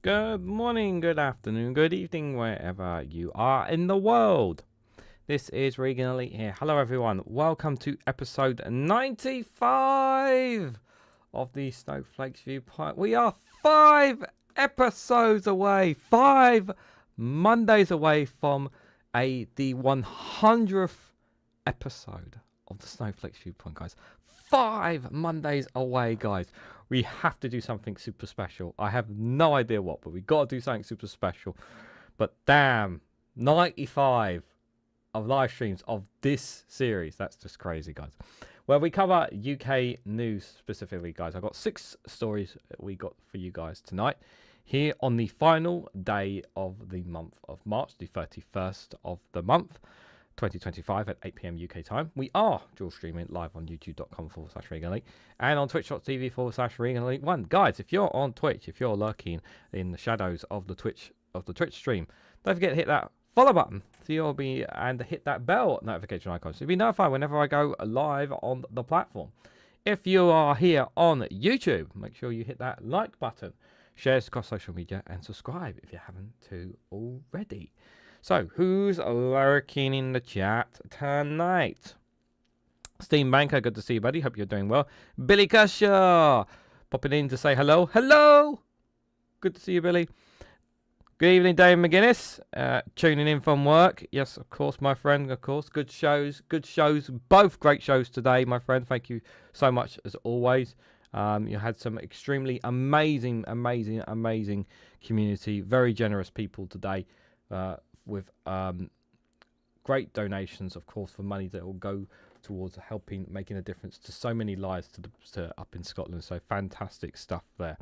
Good morning, good afternoon, good evening, wherever you are in the world. This is REGANELITE here. Hello, everyone. Welcome to episode 95 of the Snowflake Viewpoint. We are 5 episodes away, 5 Mondays away from the 100th episode of the Snowflake Viewpoint, guys. 5 Mondays away, guys. We have to do something super special. I have no idea what, but we got to do something super special. But damn, 95 of live streams of this series. That's just crazy, guys. Well, we cover UK news specifically, guys. I've got 6 stories we got for you guys tonight. Here on the final day of the month of March, the 31st of the month, 2025 at 8 PM UK time. We are dual streaming live on youtube.com/REGANELITE and on twitch.tv/REGANELITE1. Guys, if you're on Twitch, if you're lurking in the shadows of the Twitch stream, don't forget to hit that follow button so you'll be and hit that bell notification icon so you'll be notified whenever I go live on the platform. If you are here on YouTube, make sure you hit that like button, share across social media, and subscribe if you haven't already. So, who's lurking in the chat tonight? Steam Banker, good to see you, buddy. Hope you're doing well. Billy Cusher, popping in to say hello. Hello! Good to see you, Billy. Good evening, Dave McGuinness. Tuning in from work. Yes, of course, my friend, of course. Good shows. Both great shows today, my friend. Thank you so much, as always. You had some extremely amazing community. Very generous people today. With great donations, of course, for money that will go towards making a difference to so many lives to up in Scotland. So fantastic stuff there.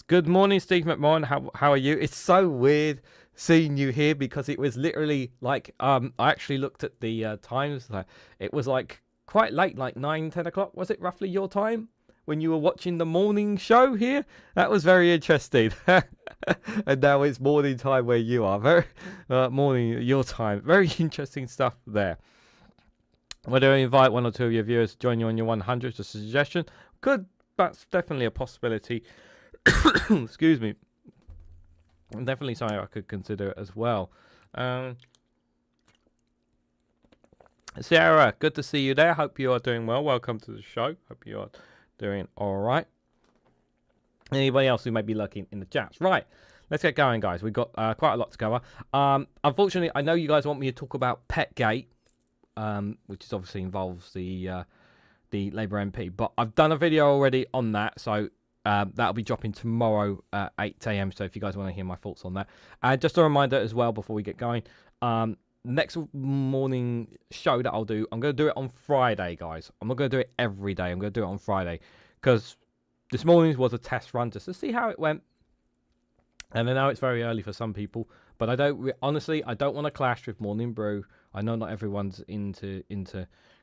Good morning, Steve McMahon. How are you? It's so weird seeing you here because it was literally like I actually looked at the times. It was like quite late, like 9-10 o'clock. Was it roughly your time when you were watching the morning show here? That was very interesting. And now it's morning time where you are. Very morning your time. Very interesting stuff there. Whether I invite 1 or 2 of your viewers to join you on your 100th, just a suggestion. That's definitely a possibility. Excuse me. Definitely something I could consider as well. Sarah, good to see you there. Hope you are doing well. Welcome to the show. Hope you are doing all right. Anybody else who may be lurking in the chats? Right, let's get going, guys. We've got quite a lot to cover. Unfortunately, I know you guys want me to talk about Petgate, which is obviously involves the Labour MP, but I've done a video already on that, so that'll be dropping tomorrow at 8 AM. So if you guys want to hear my thoughts on that, and just a reminder as well before we get going, next morning show that I'll do, I'm going to do it on Friday, guys. I'm not going to do it every day. I'm going to do it on Friday because this morning's was a test run just to see how it went. And I know it's very early for some people, but honestly, I don't want to clash with Morning Brew. I know not everyone's into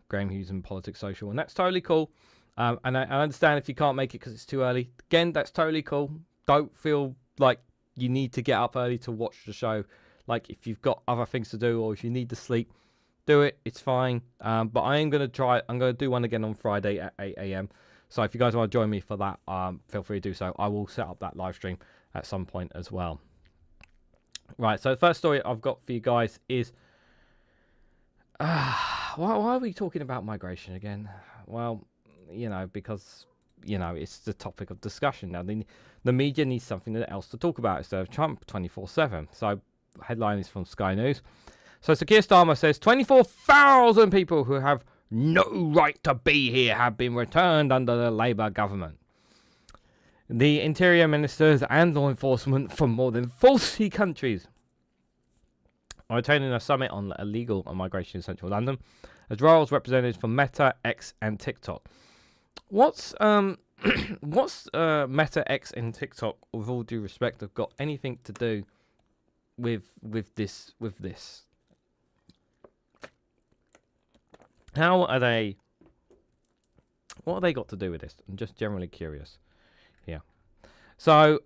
Graham Hughes and Politics Social, and that's totally cool. And I understand if you can't make it because it's too early. Again, that's totally cool. Don't feel like you need to get up early to watch the show. Like, if you've got other things to do or if you need to sleep, do it. It's fine. But I am going to try. I'm going to do one again on Friday at 8 AM. So if you guys want to join me for that, feel free to do so. I will set up that live stream at some point as well. Right, so the first story I've got for you guys is... why are we talking about migration again? Well, because, it's the topic of discussion. Now, the media needs something else to talk about instead of Trump 24/7. So, headline is from Sky News. So Keir Starmer says 24,000 people who have no right to be here have been returned under the Labour government. The interior ministers and law enforcement from more than 40 countries are attending a summit on illegal migration in central London, as royals representatives from Meta, X, and TikTok. What's Meta, X, and TikTok, with all due respect, have got anything to do with this? What have they got to do with this? I'm just generally curious here. So,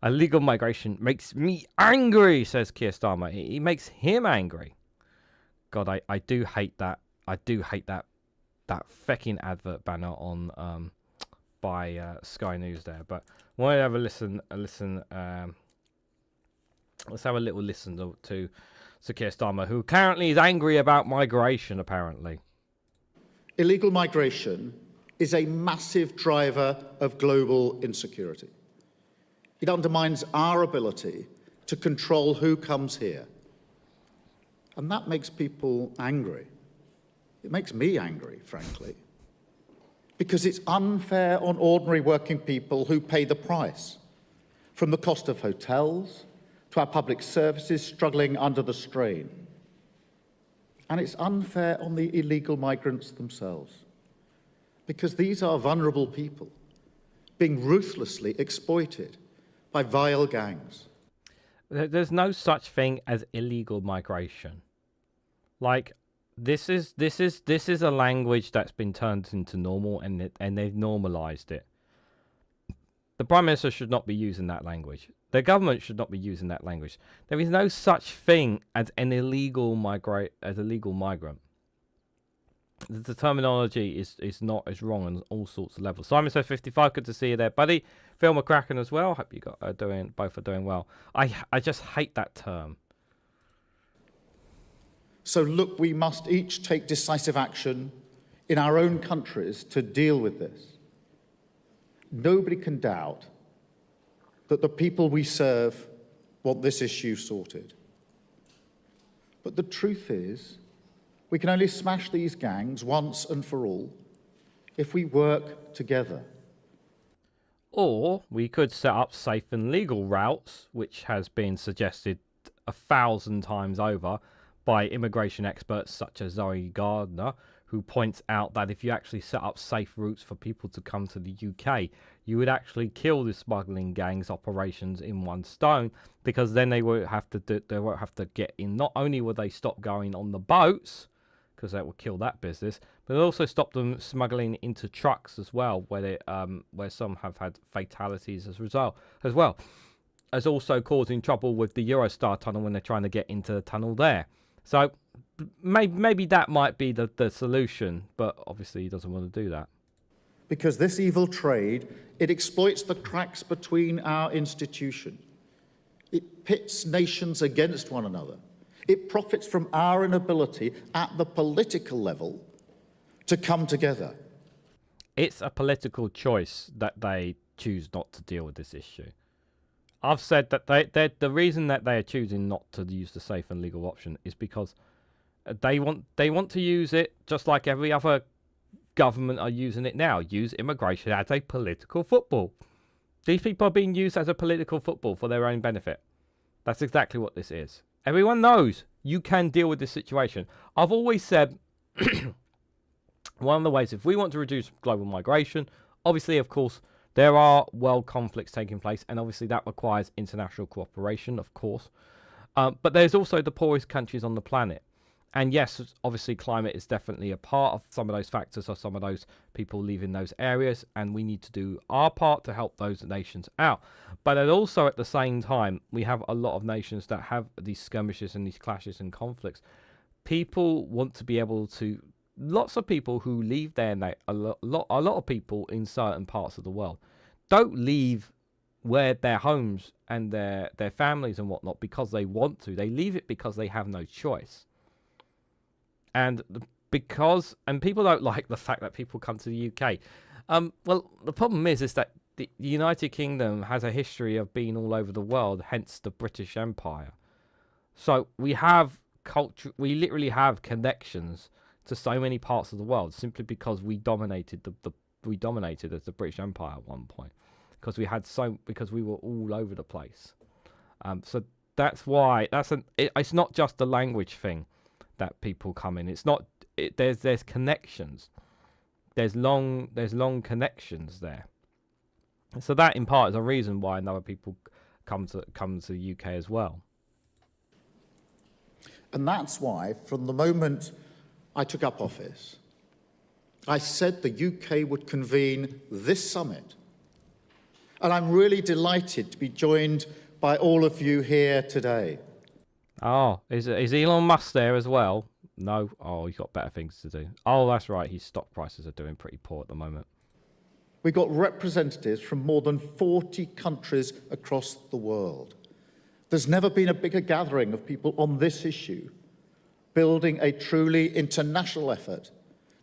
illegal migration makes me angry, says Keir Starmer. He makes him angry. God, I do hate that. I do hate that fecking advert banner on by Sky News there. But Want to have a listen. Let's have a little listen to Keir Starmer, who currently is angry about migration, apparently. Illegal migration is a massive driver of global insecurity. It undermines our ability to control who comes here. And that makes people angry. It makes me angry, frankly, because it's unfair on ordinary working people who pay the price, from the cost of hotels to our public services struggling under the strain. And it's unfair on the illegal migrants themselves, because these are vulnerable people being ruthlessly exploited by vile gangs. There's no such thing as illegal migration. Like, this is a language that's been turned into normal, and they've normalized it. The Prime Minister should not be using that language. The government should not be using that language. There is no such thing as an illegal migrant. The terminology is wrong on all sorts of levels. Simon says 55. Good to see you there, buddy. Phil McCracken as well. Hope you both are doing well. I just hate that term. So look, we must each take decisive action in our own countries to deal with this. Nobody can doubt that the people we serve want this issue sorted. But the truth is, we can only smash these gangs once and for all if we work together. Or we could set up safe and legal routes, which has been suggested 1,000 times over by immigration experts such as Zoe Gardner, who points out that if you actually set up safe routes for people to come to the UK, you would actually kill the smuggling gangs' operations in one stone, because then they won't have to get in. Not only would they stop going on the boats, because that would kill that business, but it also stop them smuggling into trucks as well, where some have had fatalities as a result, as well as also causing trouble with the Eurostar tunnel when they're trying to get into the tunnel there. So maybe that might be the solution, but obviously he doesn't want to do that. Because this evil trade, it exploits the cracks between our institutions. It pits nations against one another. It profits from our inability at the political level to come together. It's a political choice that they choose not to deal with this issue. I've said that the reason that they are choosing not to use the safe and legal option is because they want to use it just like every other government are using it now. Use immigration as a political football. These people are being used as a political football for their own benefit. That's exactly what this is. Everyone knows you can deal with this situation. I've always said one of the ways, if we want to reduce global migration, obviously, of course, there are world conflicts taking place, and obviously that requires international cooperation, of course. But there's also the poorest countries on the planet. And yes, obviously climate is definitely a part of some of those factors, or some of those people leaving those areas, and we need to do our part to help those nations out. But then also at the same time, we have a lot of nations that have these skirmishes and these clashes and conflicts. People want to be able to, lots of people who leave there, a lot of people in certain parts of the world don't leave where their homes and their families and whatnot because they want to. They leave it because they have no choice. And people don't like the fact that people come to the UK. Well, the problem is that the United Kingdom has a history of being all over the world, hence the British Empire. So we have culture, we literally have connections to so many parts of the world simply because we dominated we dominated as the British Empire at one point, because we were all over the place. So that's why it's not just a language thing that people come in. It's not. There's connections. There's long connections there. So that in part is a reason why other people come to the UK as well. And that's why, from the moment I took up office, I said the UK would convene this summit. And I'm really delighted to be joined by all of you here today. Oh, is Elon Musk there as well? No? Oh, he's got better things to do. Oh, that's right. His stock prices are doing pretty poor at the moment. We got representatives from more than 40 countries across the world. There's never been a bigger gathering of people on this issue, building a truly international effort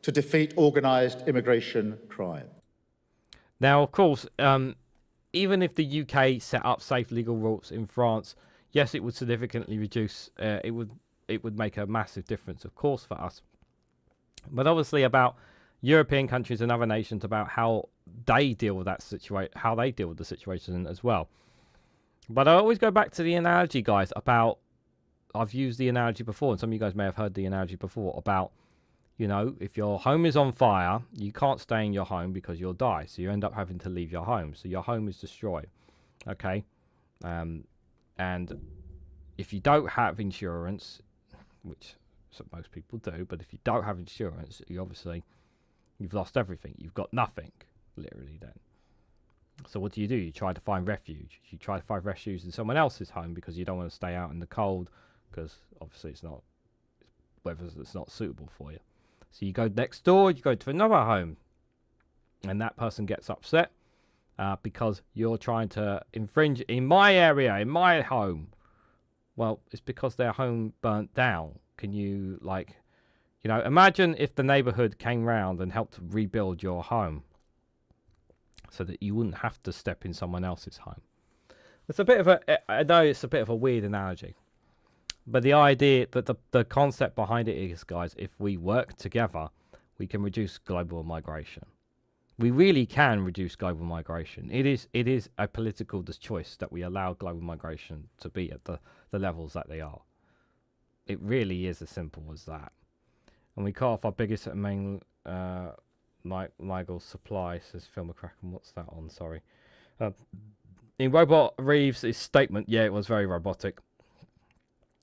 to defeat organised immigration crime. Now, of course, even if the UK set up safe legal routes in France, yes, it would significantly reduce. It would make a massive difference, of course, for us. But obviously, about European countries and other nations, about how they deal with that situation, how they deal with the situation as well. But I always go back to the analogy, guys. About I've used the analogy before, and some of you guys may have heard the analogy before about, you know, if your home is on fire, you can't stay in your home because you'll die. So you end up having to leave your home. So your home is destroyed. Okay. And if you don't have insurance, which most people do, but if you don't have insurance, you've lost everything. You've got nothing, literally, then. So what do? You try to find refuge. You try to find refuge in someone else's home because you don't want to stay out in the cold, because obviously it's not suitable for you. So you go next door, you go to another home, and that person gets upset because you're trying to infringe in my area, in my home. Well, it's because their home burnt down. Can you, like, you know, imagine if the neighborhood came round and helped rebuild your home so that you wouldn't have to step in someone else's home. It's a bit of a, I know it's a bit of a weird analogy, but the idea, but the concept behind it is, guys, if we work together, we can reduce global migration. We really can reduce global migration. It is a political choice that we allow global migration to be at the levels that they are. It really is as simple as that. And we cut off our biggest and main Nigel supply, says Phil McCracken. What's that on? Sorry. In Robot Reeves' statement, yeah, it was very robotic.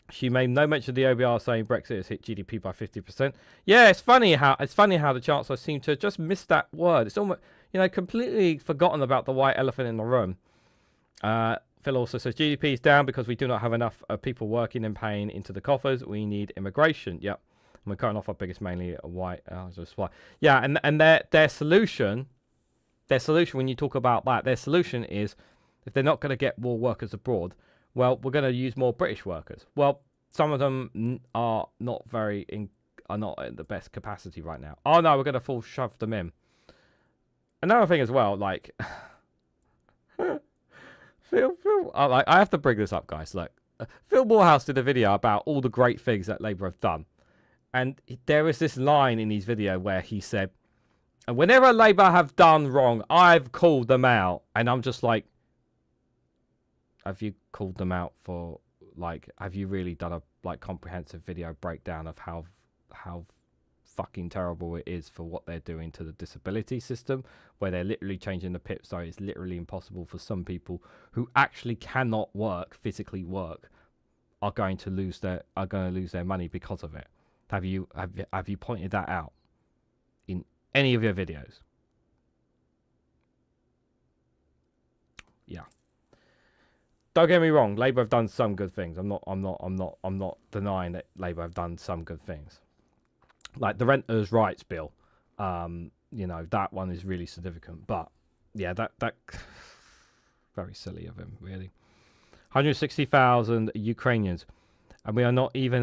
She made no mention of the OBR saying Brexit has hit GDP by 50%. Yeah, it's funny how the Chancellor seemed to just miss that word. It's almost, you know, completely forgotten about the white elephant in the room. Phil also says GDP is down because we do not have enough people working and paying into the coffers. We need immigration. Yep. And we're cutting off our biggest, mainly white. Yeah, and their solution, when you talk about that, their solution is, if they're not going to get more workers abroad, well, we're going to use more British workers. Well, some of them are not at the best capacity right now. Oh no, we're going to full shove them in. Another thing as well, like, I have to bring this up, guys. Like, Phil Morehouse did a video about all the great things that Labour have done, and there was this line in his video where he said, "And whenever Labour have done wrong, I've called them out," and I'm just like, have you called them out for, like, have you really done a, like, comprehensive video breakdown of how fucking terrible it is for what they're doing to the disability system, where they're literally changing the PIP so it's literally impossible for some people who actually cannot physically work, are going to lose their money because of it? Have you pointed that out in any of your videos? Yeah. Don't get me wrong, Labour have done some good things. I'm not denying that Labour have done some good things. Like the renters' rights bill, you know, that one is really significant. But yeah, that very silly of him, really. 160,000 Ukrainians, and we are not even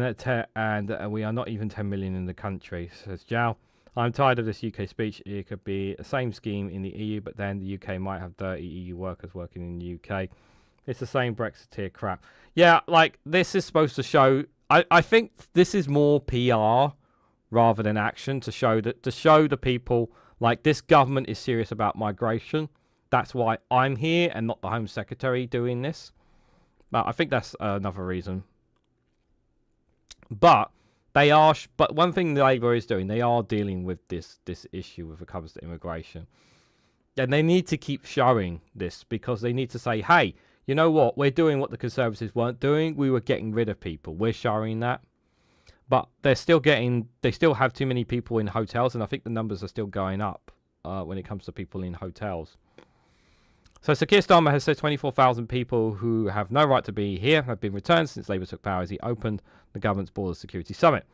we are not even 10 million in the country, says Jao. I'm tired of this UK speech. It could be the same scheme in the EU, but then the UK might have dirty EU workers working in the UK. It's the same Brexiteer crap. Yeah, like, this is supposed to show, I think this is more PR rather than action, to show the people, like, this government is serious about migration. That's why I'm here and not the Home Secretary doing this. But I think that's another reason. But they are, but one thing the Labour is doing, they are dealing with this issue when it comes to immigration. And they need to keep showing this, because they need to say, hey, you know what? We're doing what the Conservatives weren't doing. We were getting rid of people. We're showing that. But they still have too many people in hotels, and I think the numbers are still going up when it comes to people in hotels. So Keir Starmer has said 24,000 people who have no right to be here have been returned since Labour took power as he opened the government's Border Security Summit.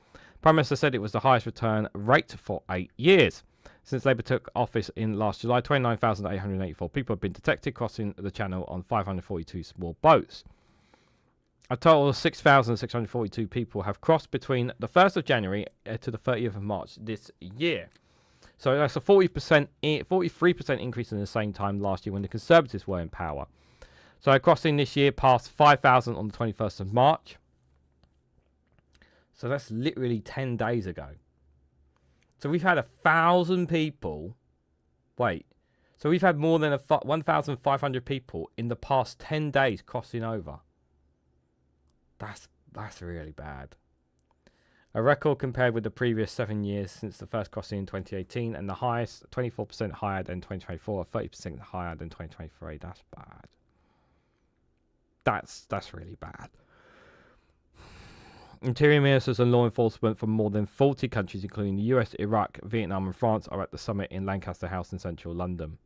Prime Minister said it was the highest return rate for 8 years. Since Labour took office in last July, 29,884 people have been detected crossing the channel on 542 small boats. A total of 6,642 people have crossed between the 1st of January to the 30th of March this year. So that's a 43% increase in the same time last year when the Conservatives were in power. So crossing this year passed 5,000 on the 21st of March. So that's literally 10 days ago. So we've had 1,000 people. Wait. So we've had more than 1,500 people in the past 10 days crossing over. That's really bad. A record compared with the previous 7 years since the first crossing in 2018, and the highest, 24% higher than 2024, 30% higher than 2023. That's bad. That's really bad. Interior ministers and law enforcement from more than 40 countries, including the US, Iraq, Vietnam, and France, are at the summit in Lancaster House in central London.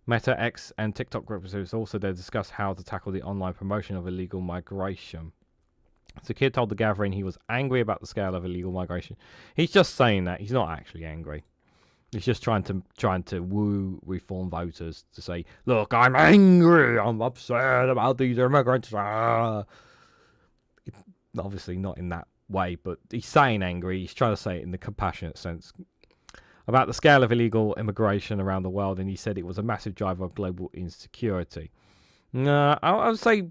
Meta, X, and TikTok representatives also there to discuss how to tackle the online promotion of illegal migration. So Keir told the gathering he was angry about the scale of illegal migration. He's just saying that. He's not actually angry. He's just trying to woo reform voters to say, look, I'm angry. I'm upset about these immigrants. Obviously not in that way, but he's saying angry. He's trying to say it in the compassionate sense about the scale of illegal immigration around the world, and he said it was a massive driver of global insecurity. I'd say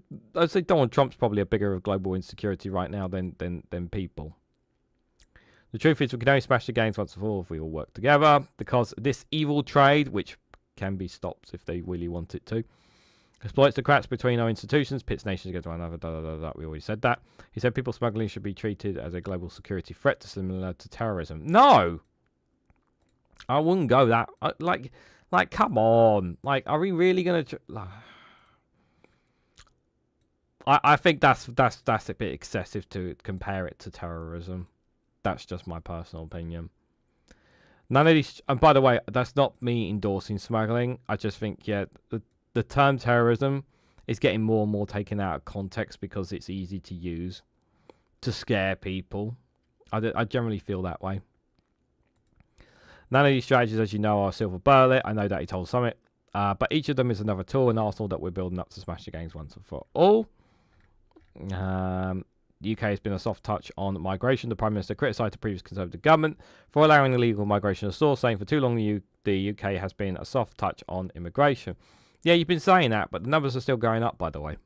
Donald Trump's probably a bigger of global insecurity right now than people. The truth is, we can only smash the games once and for all if we all work together, because this evil trade, which can be stopped if they really want it to, exploits the cracks between our institutions, pits nations against one another, We already said that. He said people smuggling should be treated as a global security threat similar to terrorism. No! I wouldn't go that... Like, come on. Like, are we really going to... I think that's a bit excessive to compare it to terrorism. That's just my personal opinion. None of these... And by the way, that's not me endorsing smuggling. I just think, yeah... The term terrorism is getting more and more taken out of context because it's easy to use to scare people. I generally feel that way. None of these strategies, as you know, are a silver bullet. I know that he told Summit. But each of them is another tool and arsenal that we're building up to smash the games once and for all. The UK has been a soft touch on migration. The Prime Minister criticised the previous Conservative government for allowing illegal migration to soar, saying for too long the UK has been a soft touch on immigration. Yeah, you've been saying that, but the numbers are still going up, by the way.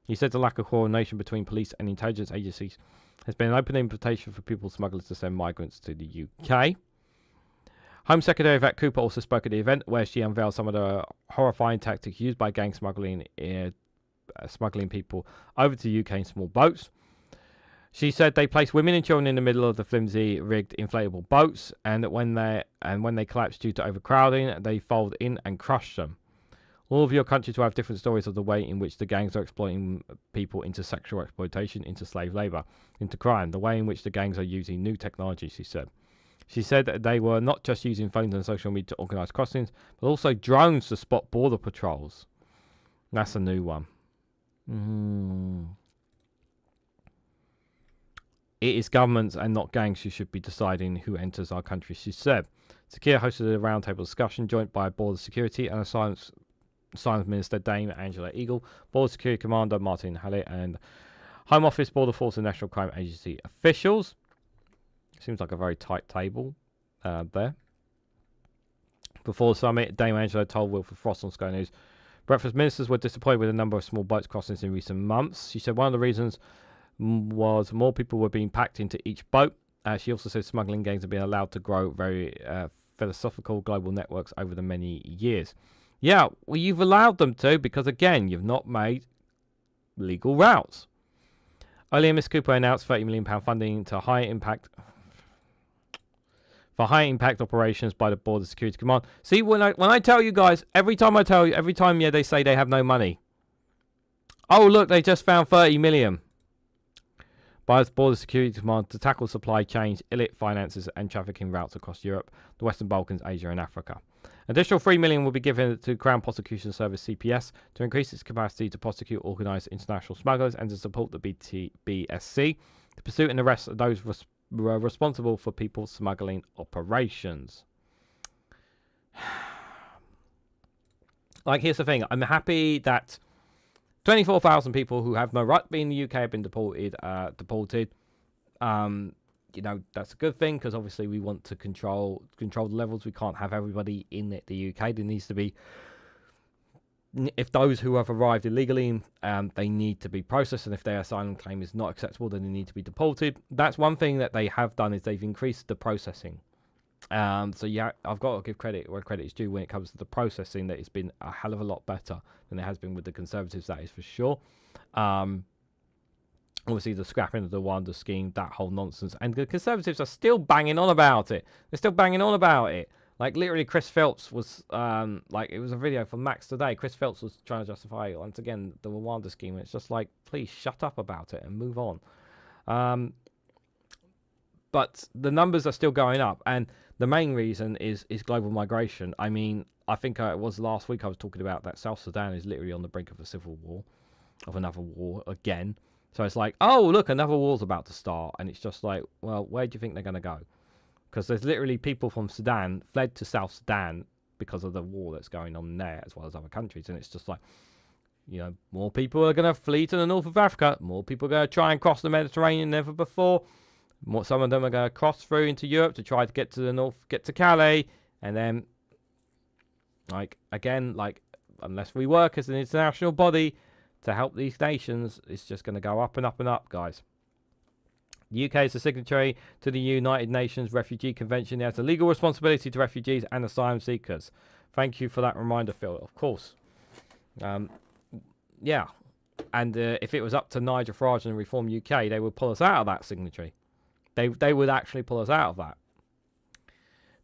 He said the lack of coordination between police and intelligence agencies has been an open invitation for people smugglers to send migrants to the UK. Home Secretary Yvette Cooper also spoke at the event, where she unveiled some of the horrifying tactics used by gang smuggling people over to the UK in small boats. She said they place women and children in the middle of the flimsy, rigged, inflatable boats, and that when they collapse due to overcrowding, they fold in and crush them. All of your countries will have different stories of the way in which the gangs are exploiting people into sexual exploitation, into slave labour, into crime, the way in which the gangs are using new technology, she said. She said that they were not just using phones and social media to organise crossings, but also drones to spot border patrols. That's a new one. It is governments and not gangs who should be deciding who enters our country, she said. Keir hosted a roundtable discussion joined by Border Security and Science Minister Dame Angela Eagle, Border Security Commander Martin Hallett, and Home Office, Border Force and National Crime Agency officials. Seems like a very tight table there. Before the summit, Dame Angela told Wilfred Frost on Sky News, breakfast ministers were disappointed with the number of small boats crossings in recent months. She said one of the reasons was more people were being packed into each boat. She also said smuggling gangs have been allowed to grow very philosophical global networks over the many years. Yeah, well, you've allowed them to because, again, you've not made legal routes. Earlier, Ms. Cooper announced £30 million funding to high-impact operations by the Border Security Command. See, when I tell you guys, every time they say they have no money. Oh, look, they just found 30 million by the Border Security Command to tackle supply chains, illicit finances, and trafficking routes across Europe, the Western Balkans, Asia, and Africa. Additional $3 million will be given to Crown Prosecution Service (CPS) to increase its capacity to prosecute organised international smugglers and to support the BSC to pursue and arrest those responsible for people smuggling operations. Like, here's the thing. I'm happy that 24,000 people who have no right to be in the UK have been deported. You know, that's a good thing, because obviously we want to control the levels. We can't have everybody in the UK. There needs to be, if those who have arrived illegally, they need to be processed, and if their asylum claim is not acceptable, then they need to be deported. That's one thing that they have done, is they've increased the processing. So yeah, I've got to give credit where credit is due when it comes to the processing. That it's been a hell of a lot better than it has been with the Conservatives, that is for sure. Obviously the scrapping of the Wanda scheme, that whole nonsense, and the Conservatives are still banging on about it. They're still banging on about it. Like, literally, Chris Phelps was, like, it was a video from Max today. Chris Phelps was trying to justify, once again, the Rwanda scheme. And it's just like, please shut up about it and move on. But the numbers are still going up, and the main reason is global migration. I mean, I think it was last week I was talking about that South Sudan is literally on the brink of a civil war, of another war again. So it's like, oh, look, another war's about to start. And it's just like, well, where do you think they're going to go? Because there's literally people from Sudan fled to South Sudan because of the war that's going on there, as well as other countries. And it's just like, you know, more people are going to flee to the north of Africa. More people are going to try and cross the Mediterranean than ever before. Some of them are going to cross through into Europe to try to get to the north, get to Calais. And then, like, again, like, unless we work as an international body to help these nations, it's just going to go up and up and up, guys. The UK is a signatory to the United Nations Refugee Convention. It has a legal responsibility to refugees and asylum seekers. Thank you for that reminder, Phil. Of course. Yeah. And if it was up to Nigel Farage and Reform UK, they would pull us out of that signatory. They would actually pull us out of that.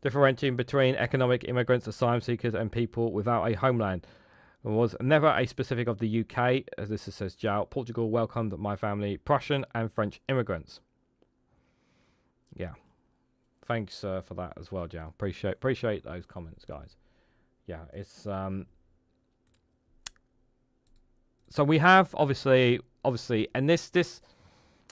Differentiating between economic immigrants, asylum seekers, and people without a homeland was never a specific of the UK, as this says Joe. Portugal welcomed my family, Prussian and French immigrants. Yeah, thanks for that as well, Joe. Appreciate those comments, guys. Yeah, it's so we have obviously, and this.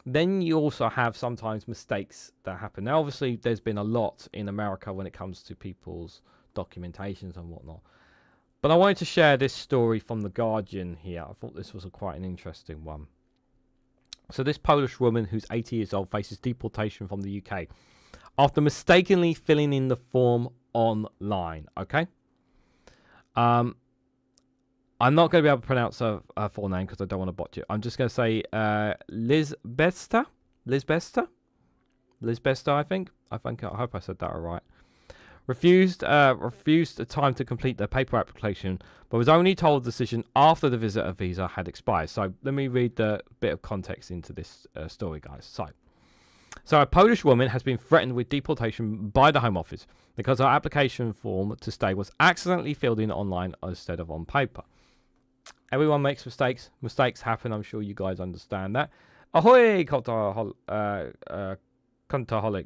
Then you also have sometimes mistakes that happen. Now, obviously, there's been a lot in America when it comes to people's documentations and whatnot. But I wanted to share this story from The Guardian here. I thought this was quite an interesting one. So this Polish woman who's 80 years old faces deportation from the UK after mistakenly filling in the form online. Okay? I'm not going to be able to pronounce her full name because I don't want to botch it. I'm just going to say Lisbesta, I think. I hope I said that all right. Refused the time to complete the paper application, but was only told the decision after the visitor visa had expired. So let me read the bit of context into this story, guys. So a Polish woman has been threatened with deportation by the Home Office because her application form to stay was accidentally filled in online instead of on paper. Everyone makes mistakes. Mistakes happen. I'm sure you guys understand that. Ahoy, Contaholic.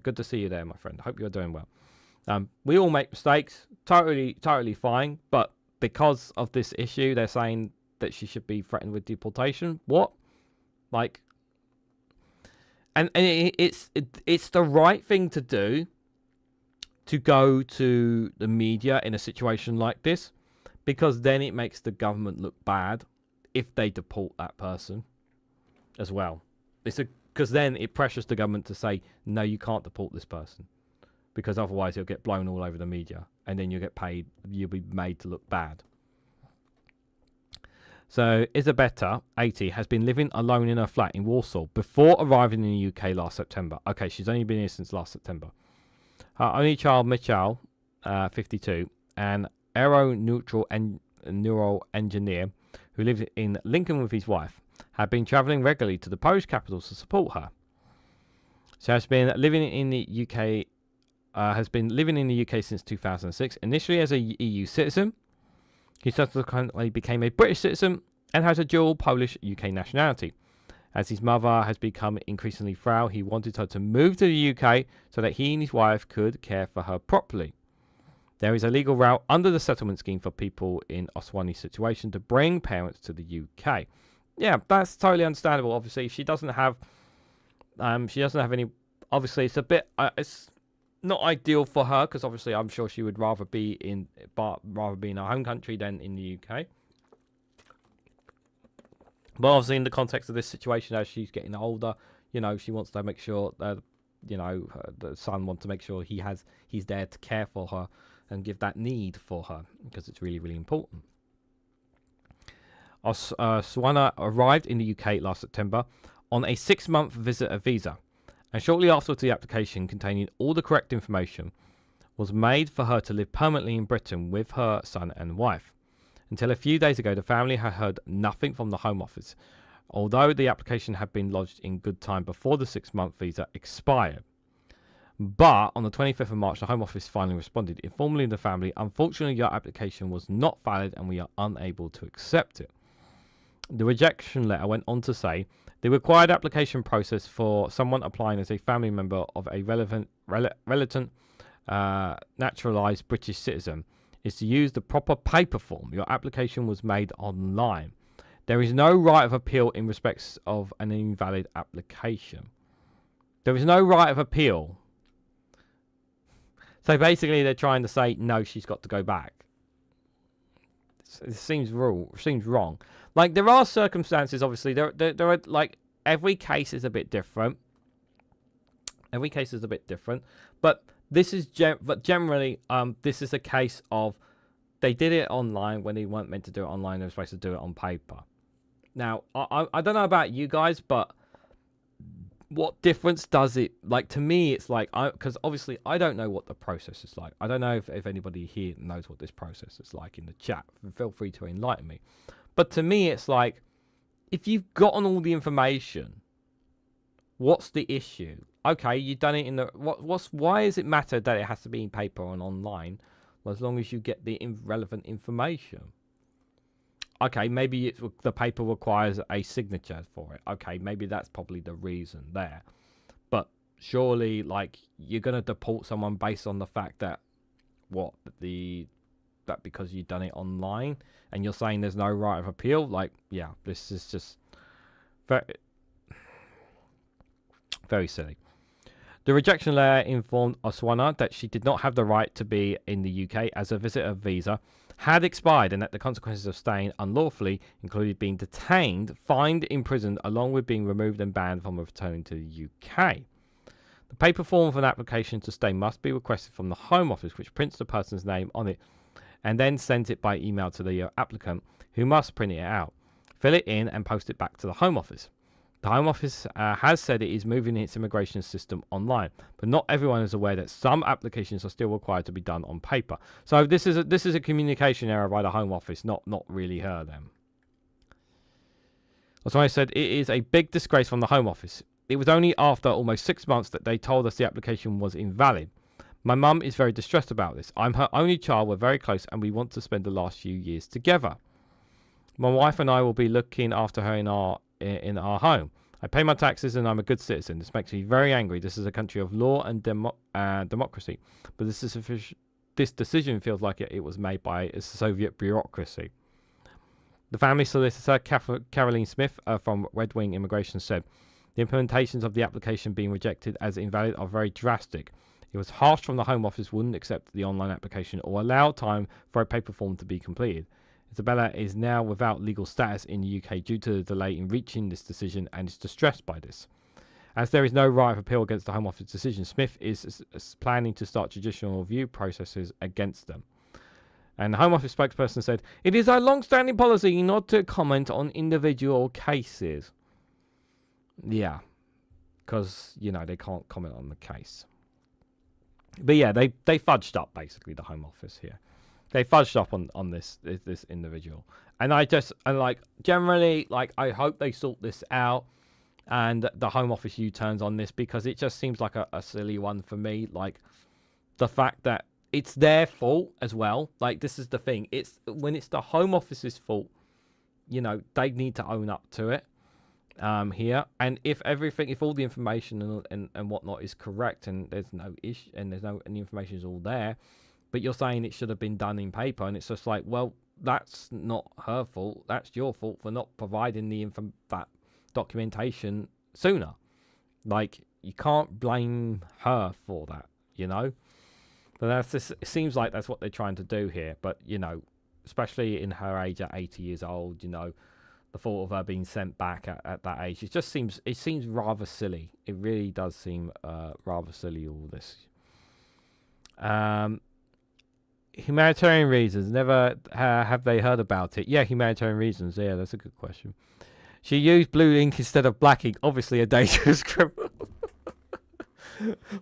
Good to see you there, my friend. Hope you're doing well. We all make mistakes. Totally fine. But because of this issue, they're saying that she should be threatened with deportation. What? Like, and it's the right thing to do to go to the media in a situation like this, because then it makes the government look bad if they deport that person as well. Because then it pressures the government to say, no, you can't deport this person, because otherwise he'll get blown all over the media, and then you'll be made to look bad. So Isabetta, 80, has been living alone in her flat in Warsaw before arriving in the UK last September. Okay, she's only been here since last September. Her only child, Michal, 52, an aero-neutral neural engineer who lives in Lincoln with his wife, had been travelling regularly to the Polish capital to support her. She has been living in the UK. Since 2006, initially as a EU citizen. He subsequently became a British citizen and has a dual Polish-UK nationality. As his mother has become increasingly frail, he wanted her to move to the UK so that he and his wife could care for her properly. There is a legal route under the settlement scheme for people in Oswani's situation to bring parents to the UK. Yeah, that's totally understandable. Obviously, she doesn't have any. Obviously, it's a bit. not ideal for her, because obviously I'm sure she would rather be in her home country than in the UK. But obviously, in the context of this situation, as she's getting older, you know, she wants to make sure that, you know, the son wants to make sure he's there to care for her and give that need for her, because it's really, really important. Swana arrived in the UK last September on a 6-month visitor visa, and shortly afterwards the application containing all the correct information was made for her to live permanently in Britain with her son and wife. Until a few days ago, the family had heard nothing from the Home Office, although the application had been lodged in good time before the 6-month visa expired. But on the 25th of March, the Home Office finally responded, informing the family, "Unfortunately, your application was not valid and we are unable to accept it." The rejection letter went on to say, "The required application process for someone applying as a family member of a relevant naturalised British citizen is to use the proper paper form. Your application was made online. There is no right of appeal in respect of an invalid application." There is no right of appeal. So basically they're trying to say, no, she's got to go back. It seems wrong. Like, there are circumstances, obviously. There are, like, every case is a bit different. But this is generally, this is a case of they did it online when they weren't meant to do it online. They were supposed to do it on paper. Now, I don't know about you guys, but what difference does it, like, to me, it's like, because obviously I don't know what the process is like. I don't know if anybody here knows what this process is like in the chat. Feel free to enlighten me. But to me, it's like, if you've gotten all the information, what's the issue? Okay, you've done it in the, why does it matter that it has to be in paper and online, as long as you get the relevant information? Okay, maybe the paper requires a signature for it. Okay, maybe that's probably the reason there. But surely, like, you're going to deport someone based on the fact that, that because you've done it online, and you're saying there's no right of appeal? Like, yeah, this is just very, very silly. The rejection letter informed Oswana that she did not have the right to be in the UK as a visitor visa had expired, and that the consequences of staying unlawfully included being detained, fined, imprisoned, along with being removed and banned from returning to the UK. The paper form for an application to stay must be requested from the Home Office, which prints the person's name on it and then sends it by email to the applicant, who must print it out, fill it in and post it back to the Home Office. The Home Office has said it is moving its immigration system online, but not everyone is aware that some applications are still required to be done on paper. So this is a communication error by the Home Office, not really her then. As I said, it is a big disgrace from the Home Office. It was only after almost 6 months that they told us the application was invalid. My mum is very distressed about this. I'm her only child, we're very close, and we want to spend the last few years together. My wife and I will be looking after her in our home. I pay my taxes and I'm a good citizen. This makes me very angry. This is a country of law and democracy, but this decision feels like it was made by a Soviet bureaucracy. The family solicitor, Caroline Smith from Red Wing Immigration, said, "The implementations of the application being rejected as invalid are very drastic. It was harsh from the Home Office wouldn't accept the online application or allow time for a paper form to be completed. Isabella is now without legal status in the UK due to the delay in reaching this decision and is distressed by this. As there is no right of appeal against the Home Office decision, Smith is planning to start judicial review processes against them." And the Home Office spokesperson said, "It is our long-standing policy not to comment on individual cases." Yeah, because, you know, they can't comment on the case. But yeah, they fudged up, basically, the Home Office here. They fudged up on this individual. And generally, I hope they sort this out and the Home Office U-turns on this, because it just seems like a silly one for me. Like, the fact that it's their fault as well. Like, this is the thing. When it's the Home Office's fault, you know, they need to own up to it here. And if all the information and whatnot is correct and there's no issue and and the information is all there, but you're saying it should have been done in paper, and it's just like, well, that's not her fault. That's your fault for not providing that documentation sooner. Like, you can't blame her for that. you know. But that's just, it seems like that's what they're trying to do here. But, you know, especially in her age at 80 years old, you know, the thought of her being sent back at that age, it seems rather silly. It really does seem rather silly, all this. Humanitarian reasons. Never have they heard about it. Yeah, humanitarian reasons. Yeah, that's a good question. She used blue ink instead of black ink. Obviously a dangerous criminal.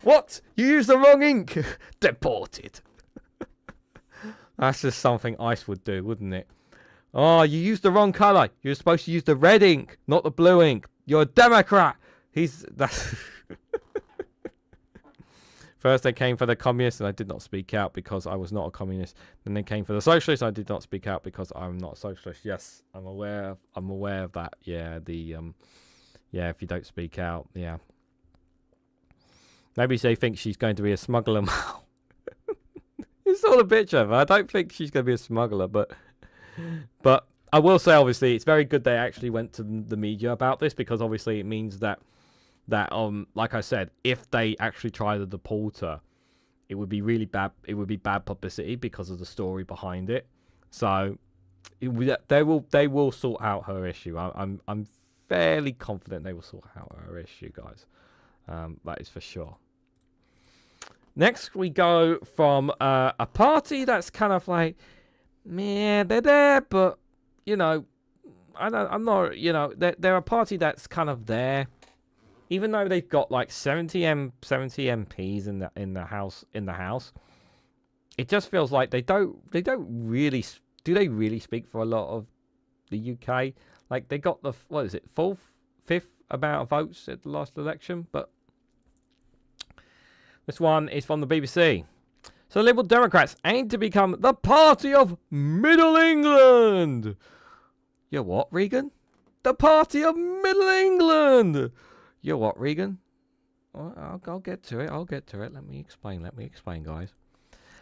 What? You used the wrong ink. Deported. That's just something ICE would do, wouldn't it? Oh, you used the wrong colour. You're supposed to use the red ink, not the blue ink. You're a Democrat. That's First they came for the communists and I did not speak out because I was not a communist. Then they came for the socialists. I did not speak out because I'm not a socialist. Yes, I'm aware of that. Yeah, yeah, if you don't speak out, yeah. Maybe they think she's going to be a smuggler. You saw the picture of her. I don't think she's going to be a smuggler, but I will say, obviously, it's very good they actually went to the media about this, because obviously it means that like I said, if they actually try to deport her, it would be really bad. It would be bad publicity because of the story behind it. So they will sort out her issue. I'm fairly confident they will sort out her issue, guys. That is for sure. Next, we go from a party that's kind of like, man, they're there, but you know, I'm not, you know, they're a party that's kind of there. Even though they've got like 70 MPs in the house, it just feels like they don't really speak for a lot of the UK. Like they got the, what is it, fifth amount of votes at the last election, but this one is from the BBC. So Liberal Democrats aim to become the party of Middle England. You're what, Regan? The party of Middle England. You're what, Regan? I'll get to it. Let me explain, guys.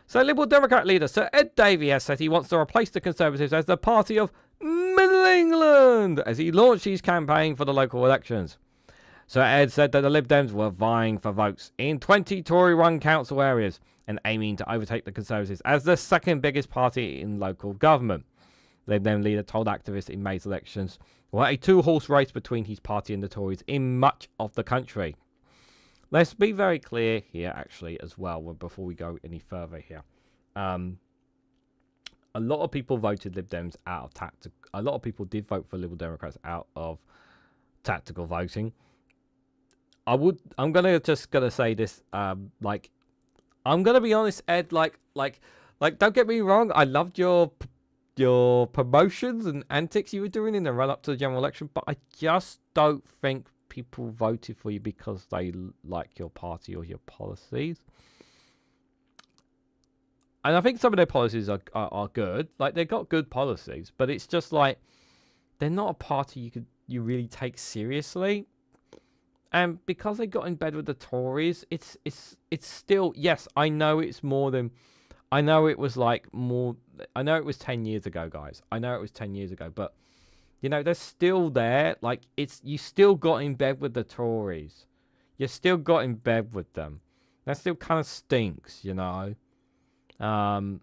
So Liberal Democrat leader Sir Ed Davey has said he wants to replace the Conservatives as the party of Middle England as he launched his campaign for the local elections. Sir Ed said that the Lib Dems were vying for votes in 20 Tory-run council areas and aiming to overtake the Conservatives as the second biggest party in local government. Lib Dem leader told activists in May's elections were a two-horse race between his party and the Tories in much of the country. Let's be very clear here, actually, as well, before we go any further here. A lot of people voted Lib Dems out of tactical. A lot of people did vote for Liberal Democrats out of tactical voting. I'm gonna say this. Like, I'm gonna be honest, Ed. Like, don't get me wrong. I loved your promotions and antics you were doing in the run up to the general election, but I just don't think people voted for you because they like your party or your policies. And I think some of their policies are good. Like, they've got good policies, but it's just like they're not a party you really take seriously. And because they got in bed with the Tories, it's still, yes, I know it's more than, I know it was like more, I know it was 10 years ago, guys. I know it was 10 years ago, but you know, they're still there. Like, you still got in bed with the Tories. You still got in bed with them. That still kind of stinks, you know. And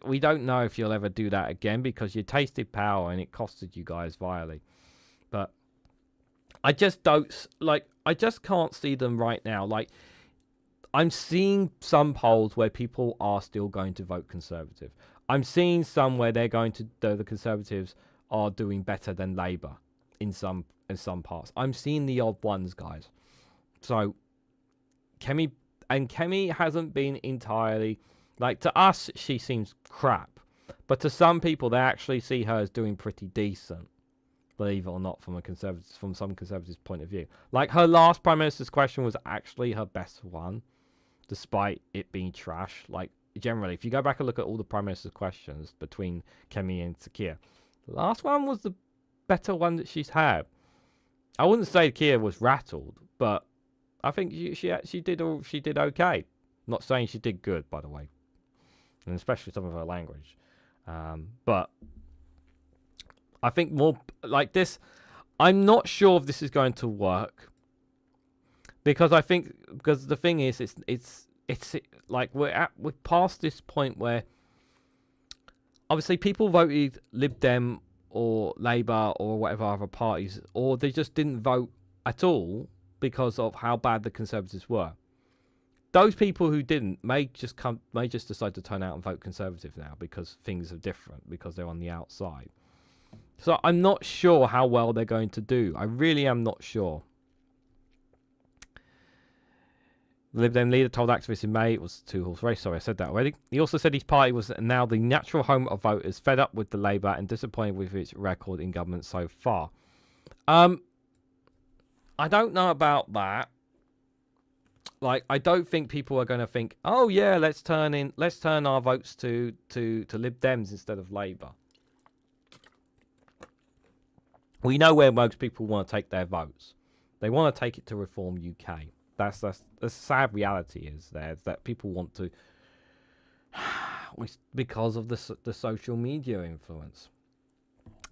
we don't know if you'll ever do that again because you tasted power and it costed you guys vilely. But I just don't, like, I just can't see them right now. Like, I'm seeing some polls where people are still going to vote Conservative. I'm seeing some where they're going to, the Conservatives are doing better than Labour in some parts. I'm seeing the odd ones, guys. So Kemi hasn't been entirely, like, to us she seems crap, but to some people they actually see her as doing pretty decent, believe it or not, from some conservatives' point of view. Like, her last Prime Minister's question was actually her best one, despite it being trash. Like, generally, if you go back and look at all the Prime Minister's questions between Kemi and Keir, the last one was the better one that she's had. I wouldn't say Keir was rattled, but I think she did okay. I'm not saying she did good, by the way, and especially some of her language. But I think more like this. I'm not sure if this is going to work because I think the thing is, it's like we're past this point where obviously people voted Lib Dem or Labour or whatever other parties, or they just didn't vote at all because of how bad the Conservatives were. Those people who didn't may just decide to turn out and vote Conservative now because things are different, because they're on the outside. So I'm not sure how well they're going to do. I really am not sure. The Lib Dem leader told activists in May it was a two-horse race. Sorry, I said that already. He also said his party was now the natural home of voters fed up with the Labour and disappointed with its record in government so far. I don't know about that. Like, I don't think people are going to think, oh yeah, let's turn our votes to Lib Dems instead of Labour. We know where most people want to take their votes. They want to take it to Reform UK. That's the sad reality is that people want to, because of the social media influence.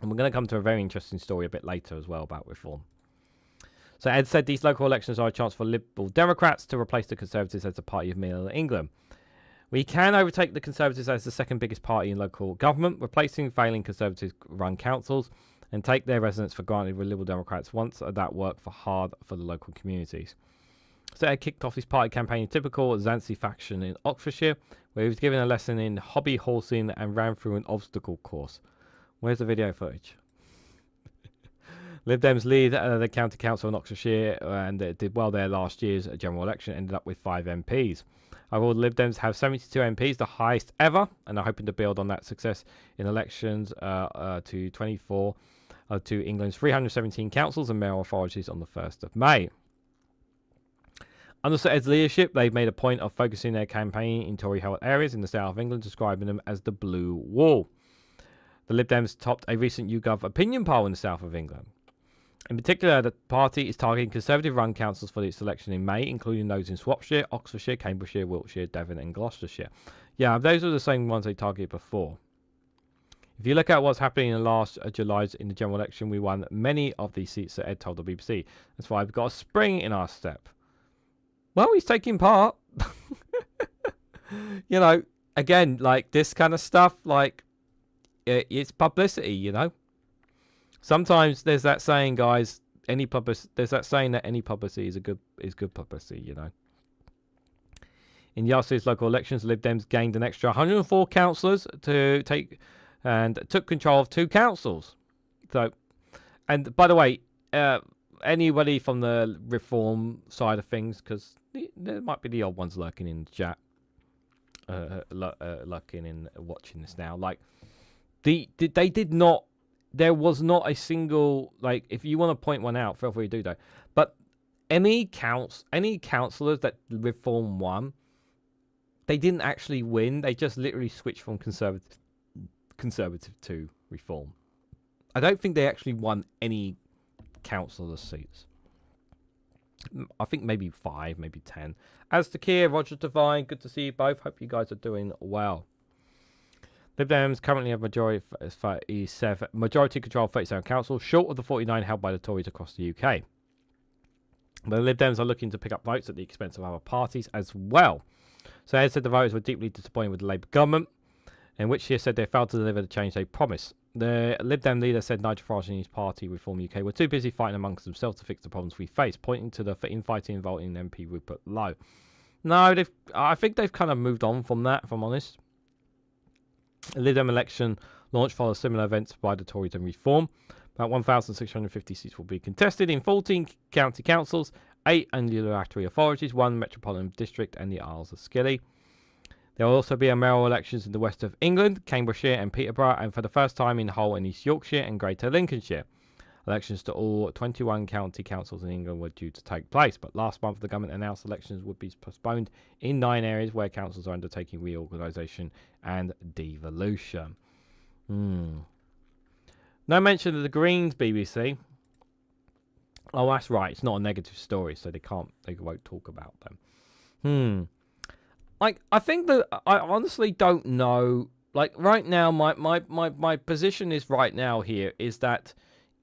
And we're going to come to a very interesting story a bit later as well about Reform. So Ed said these local elections are a chance for Liberal Democrats to replace the Conservatives as the party of Middle England. We can overtake the Conservatives as the second biggest party in local government, replacing failing Conservative-run councils, and take their residents for granted with Liberal Democrats once that work for hard for the local communities. So Ed kicked off his party campaign in typical Zanzi fashion in Oxfordshire, where he was given a lesson in hobby horsing and ran through an obstacle course. Where's the video footage? Lib Dems lead the county council in Oxfordshire and did well there last year's general election, ended up with 5 MPs. Overall, the Lib Dems have 72 MPs, the highest ever, and are hoping to build on that success in elections to 24 to England's 317 councils and mayoral authorities on the 1st of May. Under Sir Ed's leadership, they've made a point of focusing their campaign in Tory-held areas in the south of England, describing them as the Blue Wall. The Lib Dems topped a recent YouGov opinion poll in the south of England. In particular, the party is targeting Conservative-run councils for its election in May, including those in Shropshire, Oxfordshire, Cambridgeshire, Wiltshire, Devon and Gloucestershire. Yeah, those are the same ones they targeted before. If you look at what's happening in the last July in the general election, we won many of these seats, Sir Ed told the BBC. That's why we've got a spring in our step. Well, he's taking part. You know, again, like this kind of stuff, like it's publicity, you know. Sometimes there's that saying, guys. There's that saying that any publicity is good publicity, you know. In yesterday's local elections, Lib Dems gained an extra 104 councillors to take and took control of 2 councils. So, and by the way, anybody from the Reform side of things, because there might be the odd ones lurking in the chat, lurking in watching this now. Like, they did not. There was not a single, like, if you want to point one out, feel free to do that. But any councillors that Reform won, they didn't actually win. They just literally switched from Conservative to Reform. I don't think they actually won any councillor seats. I think maybe 5, maybe 10. As to Keir, Roger Devine, good to see you both. Hope you guys are doing well. Lib Dems currently have majority control of 37 councils, short of the 49 held by the Tories across the UK. But the Lib Dems are looking to pick up votes at the expense of other parties as well. So Ed said the voters were deeply disappointed with the Labour government, in which he said they failed to deliver the change they promised. The Lib Dem leader said Nigel Farage and his party, Reform UK, were too busy fighting amongst themselves to fix the problems we face, pointing to the infighting involving MP Rupert Lowe. No, I think they've kind of moved on from that, if I'm honest. The Lib Dem election launch follows similar events by the Tories and Reform. About 1,650 seats will be contested in 14 county councils, 8 ambulatory authorities, 1 metropolitan district, and the Isles of Scilly. There will also be mayoral elections in the west of England, Cambridgeshire and Peterborough, and for the first time in Hull and East Yorkshire and Greater Lincolnshire. Elections to all 21 county councils in England were due to take place, but last month the government announced elections would be postponed in 9 areas where councils are undertaking reorganisation and devolution. No mention of the Greens, BBC. Oh, that's right. It's not a negative story, so they won't talk about them. Like, I think that I honestly don't know. Like, right now, my position is right now here is that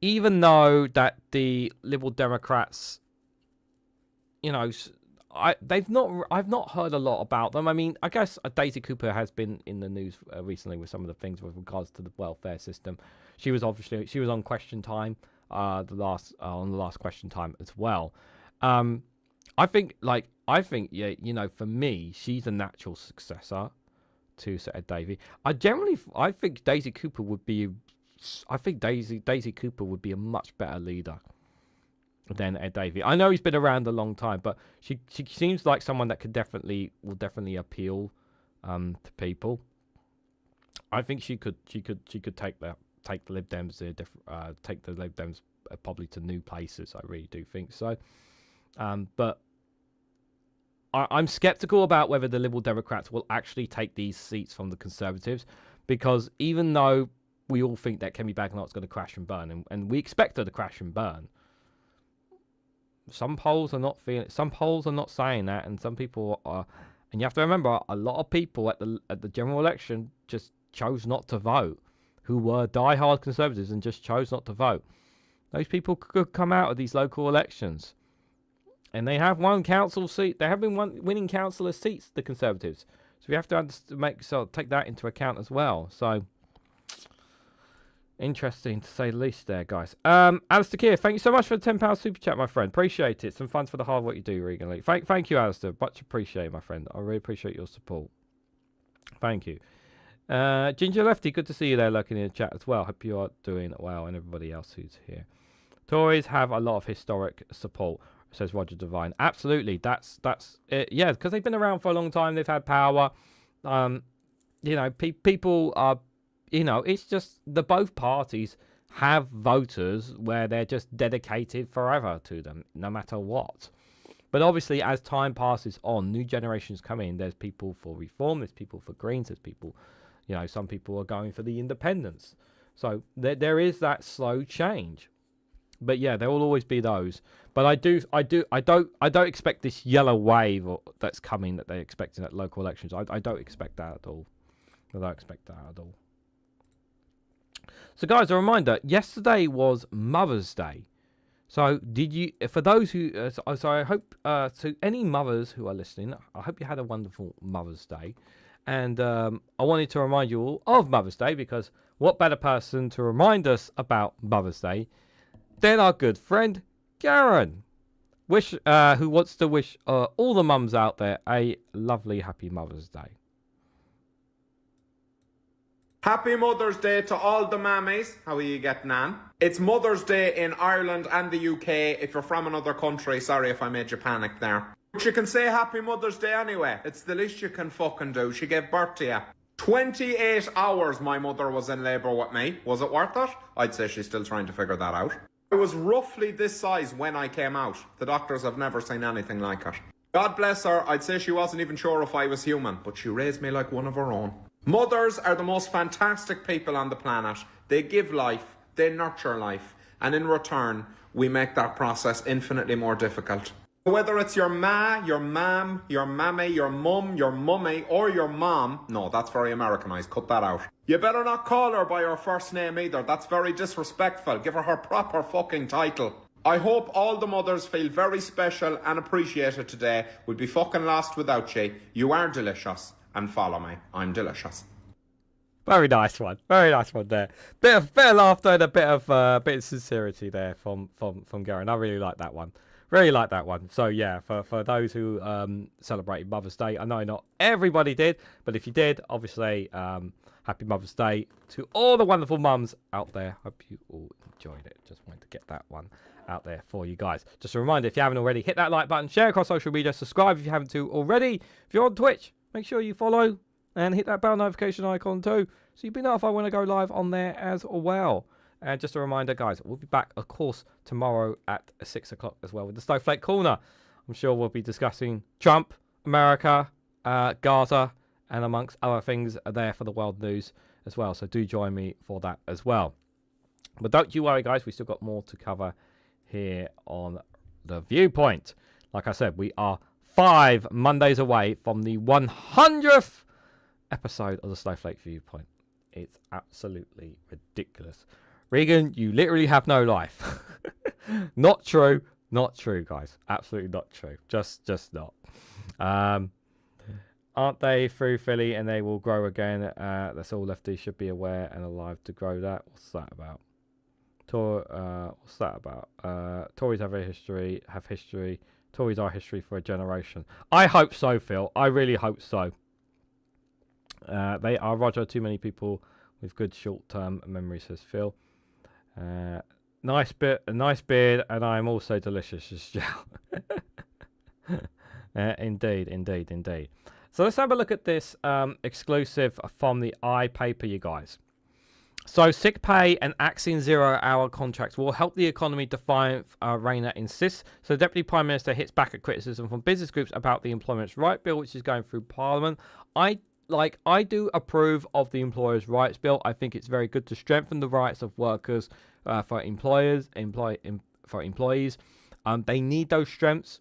even though that the Liberal Democrats I've not heard a lot about them. I mean, I guess Daisy Cooper has been in the news recently with some of the things with regards to the welfare system. She was on Question Time, on the last Question Time as well. I think for me, she's a natural successor to Sir Ed Davey. I think Daisy Cooper would be a much better leader than Ed Davey. I know he's been around a long time, but she seems like someone that will definitely appeal to people. I think she could take the Lib Dems take the Lib Dems probably to new places. I really do think so. But I'm skeptical about whether the Liberal Democrats will actually take these seats from the Conservatives, because even though we all think that Kemi Badenoch's going to crash and burn, and we expect her to crash and burn, some polls are not saying that, and some people are. And you have to remember, a lot of people at the general election just chose not to vote, who were diehard Conservatives and just chose not to vote. Those people could come out of these local elections, and they have won council seat. They have been winning councillor seats, the Conservatives. So we have to take that into account as well. So interesting to say the least there, guys. Alistair Keir, thank you so much for the £10 super chat, my friend. Appreciate it. Some funds for the hard work you do, REGANELITE. Thank you, Alistair. Much appreciated, my friend. I really appreciate your support. Thank you. Ginger Lefty, good to see you there lurking in the chat as well. Hope you are doing well, and everybody else who's here. Tories have a lot of historic support, says Roger Devine. Absolutely, that's it. Yeah, because they've been around for a long time. They've had power. People are. It's just both parties have voters where they're just dedicated forever to them, no matter what. But obviously, as time passes on, new generations come in. There's people for reform. There's people for Greens. There's people, some people are going for the independents. So there is that slow change. But yeah, there will always be those. But I don't expect this yellow wave that's coming that they're expecting at local elections. I don't expect that at all. I don't expect that at all. So guys, a reminder, yesterday was Mother's Day. So for those who, I hope, to any mothers who are listening, I hope you had a wonderful Mother's Day. And I wanted to remind you all of Mother's Day, because what better person to remind us about Mother's Day than our good friend, Garen, who wants to wish all the mums out there a lovely, happy Mother's Day. Happy Mother's Day to all the mammies. How are you getting on? It's Mother's Day in Ireland and the UK. If you're from another country, sorry if I made you panic there. But you can say Happy Mother's Day anyway. It's the least you can fucking do. She gave birth to you. 28 hours my mother was in labour with me. Was it worth it? I'd say she's still trying to figure that out. I was roughly this size when I came out. The doctors have never seen anything like it. God bless her. I'd say she wasn't even sure if I was human, but she raised me like one of her own. Mothers are the most fantastic people on the planet. They give life, they nurture life, and in return, we make that process infinitely more difficult. Whether it's your ma, your mam, your mammy, your mum, your mummy, or your mom, no, that's very Americanized, cut that out. You better not call her by her first name either, that's very disrespectful. Give her proper fucking title. I hope all the mothers feel very special and appreciated today. We'd be fucking lost without you. You are delicious. And follow me. I'm delicious. Very nice one. Very nice one there. Bit of laughter and a bit of sincerity there from Garen. I really like that one. Really like that one. So yeah, for those who celebrated Mother's Day, I know not everybody did, but if you did, obviously, happy Mother's Day to all the wonderful mums out there. Hope you all enjoyed it. Just wanted to get that one out there for you guys. Just a reminder, if you haven't already, hit that like button, share across social media, subscribe if you haven't already. If you're on Twitch, make sure you follow and hit that bell notification icon too, so you'll be notified when I go live on there as well. And just a reminder, guys, we'll be back, of course, tomorrow at 6 o'clock as well with the Snowflake Corner. I'm sure we'll be discussing Trump, America, Gaza, and amongst other things there for the world news as well. So do join me for that as well. But don't you worry, guys, we still got more to cover here on The Viewpoint. Like I said, we are 5 Mondays away from the 100th episode of the Snowflake Viewpoint. It's absolutely ridiculous. Regan, you literally have no life. Not true. Not true, guys. Absolutely not true. Just not. Aren't they through Philly and they will grow again? That's all lefties should be aware and alive to grow that. What's that about? What's that about? Tories have history. Tories are history for a generation. I hope so, Phil. I really hope so. They are, Roger. Too many people with good short-term memory, says Phil. Nice beard, and I am also delicious as gel. Indeed. So let's have a look at this exclusive from the iPaper, you guys. So sick pay and axing 0-hour contracts will help the economy, defiant, Rayner insists. So Deputy Prime Minister hits back at criticism from business groups about the Employment's Right Bill, which is going through Parliament. I do approve of the Employers' Rights Bill. I think it's very good to strengthen the rights of workers for employees. They need those strengths.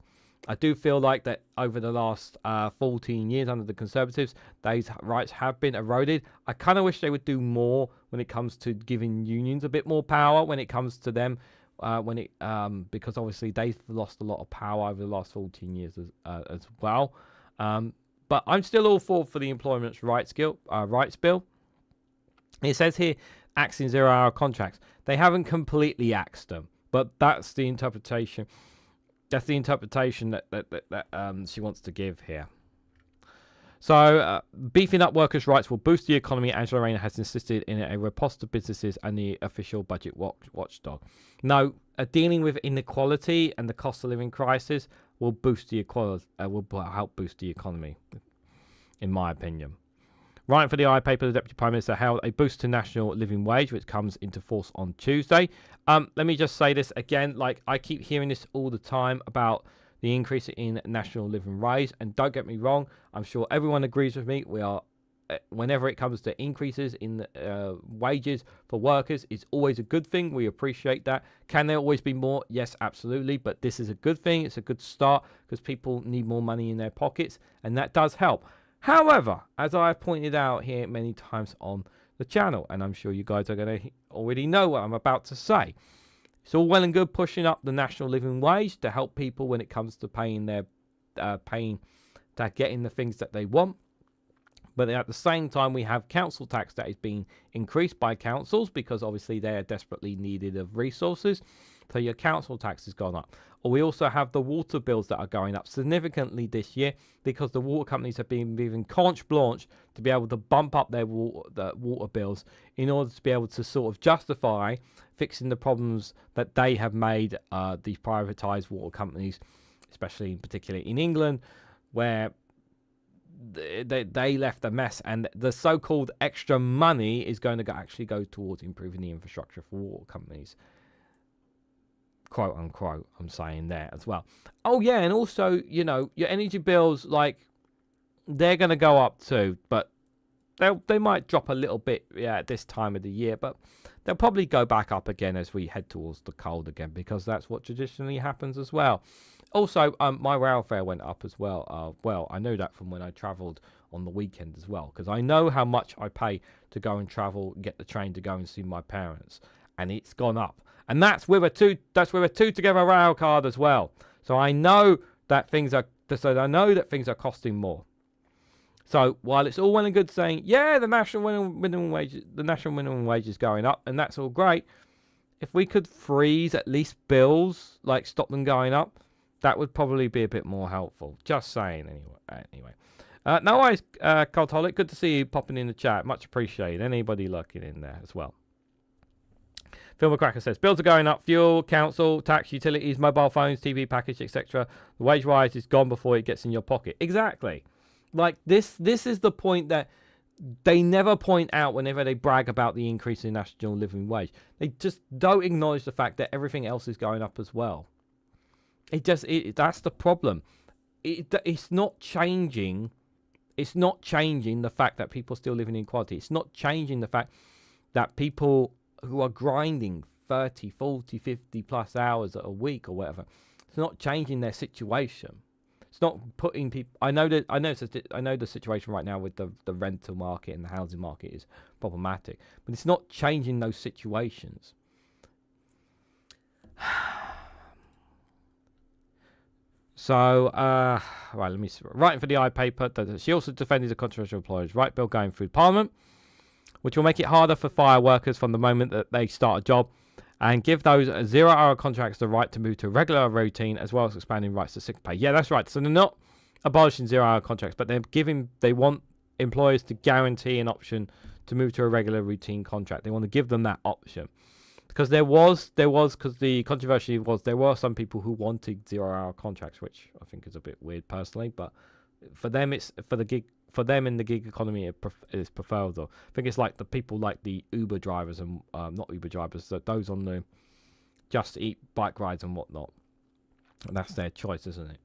I do feel like that over the last 14 years under the Conservatives, those rights have been eroded. I kind of wish they would do more when it comes to giving unions a bit more power when it comes to them, because obviously they've lost a lot of power over the last 14 years as well. But I'm still all for the Employment's Rights Bill. It says here, axing 0-hour contracts. They haven't completely axed them, but that's the interpretation. That's the interpretation that she wants to give here. So, beefing up workers' rights will boost the economy. Angela Rayner has insisted in a riposte to businesses and the official budget watchdog. No, dealing with inequality and the cost of living crisis will boost the equality. Will help boost the economy, in my opinion. Writing for the iPaper, the Deputy Prime Minister held a boost to national living wage, which comes into force on Tuesday. Let me just say this again. Like, I keep hearing this all the time about the increase in national living wage. And don't get me wrong, I'm sure everyone agrees with me. We are, whenever it comes to increases in wages for workers, it's always a good thing. We appreciate that. Can there always be more? Yes, absolutely. But this is a good thing. It's a good start because people need more money in their pockets, and that does help. However, as I've pointed out here many times on the channel, and I'm sure you guys are going to already know what I'm about to say, it's all well and good pushing up the national living wage to help people when it comes to paying getting the things that they want. But at the same time, we have council tax that is being increased by councils because obviously they are desperately needed of resources. So your council tax has gone up. Or we also have the water bills that are going up significantly this year because the water companies have been given carte blanche to be able to bump up their water bills in order to be able to sort of justify fixing the problems that they have made these privatised water companies, especially particularly in England, where they left a mess, and the so-called extra money is going to actually go towards improving the infrastructure for water companies, quote unquote. I'm saying there as well. Oh yeah, and also, you know, your energy bills, like, they're going to go up too, but they might drop a little bit at this time of the year, but they'll probably go back up again as we head towards the cold again, because that's what traditionally happens as well. Also, my rail fare went up as well. Well, I know that from when I travelled on the weekend as well, because I know how much I pay to go and travel, get the train to go and see my parents, and it's gone up. And that's with a two together rail card as well. So I know that things are costing more. So while it's all well and good saying, yeah, the national minimum wage is going up, and that's all great, if we could freeze at least bills, like stop them going up, that would probably be a bit more helpful. Just saying, anyway. No worries, Cultaholic. Good to see you popping in the chat. Much appreciated. Anybody lurking in there as well. Phil McCracker says, bills are going up. Fuel, council, tax, utilities, mobile phones, TV package, etc. The wage rise is gone before it gets in your pocket. Exactly. Like, this is the point that they never point out whenever they brag about the increase in national living wage. They just don't acknowledge the fact that everything else is going up as well. That's the problem. It's not changing. It's not changing the fact that people still live in inequality. It's not changing the fact that people who are grinding 30, 40, 50 plus hours a week or whatever, it's not changing their situation. It's not putting people. I know the situation right now with the rental market and the housing market is problematic, but it's not changing those situations. So, right, let me see. Writing for the iPaper, she also defended the controversial employers' right bill going through Parliament, which will make it harder for fire workers from the moment that they start a job and give those 0-hour contracts the right to move to a regular routine, as well as expanding rights to sick pay. Yeah, that's right. So they're not abolishing 0-hour contracts, but they want employers to guarantee an option to move to a regular routine contract. They want to give them that option. Because because the controversy was there were some people who wanted 0-hour contracts, which I think is a bit weird personally, but for them for them in the gig economy it is preferable. I think it's like the people like the Uber drivers and not Uber drivers, those on the Just Eat bike rides and whatnot. And that's their choice, isn't it?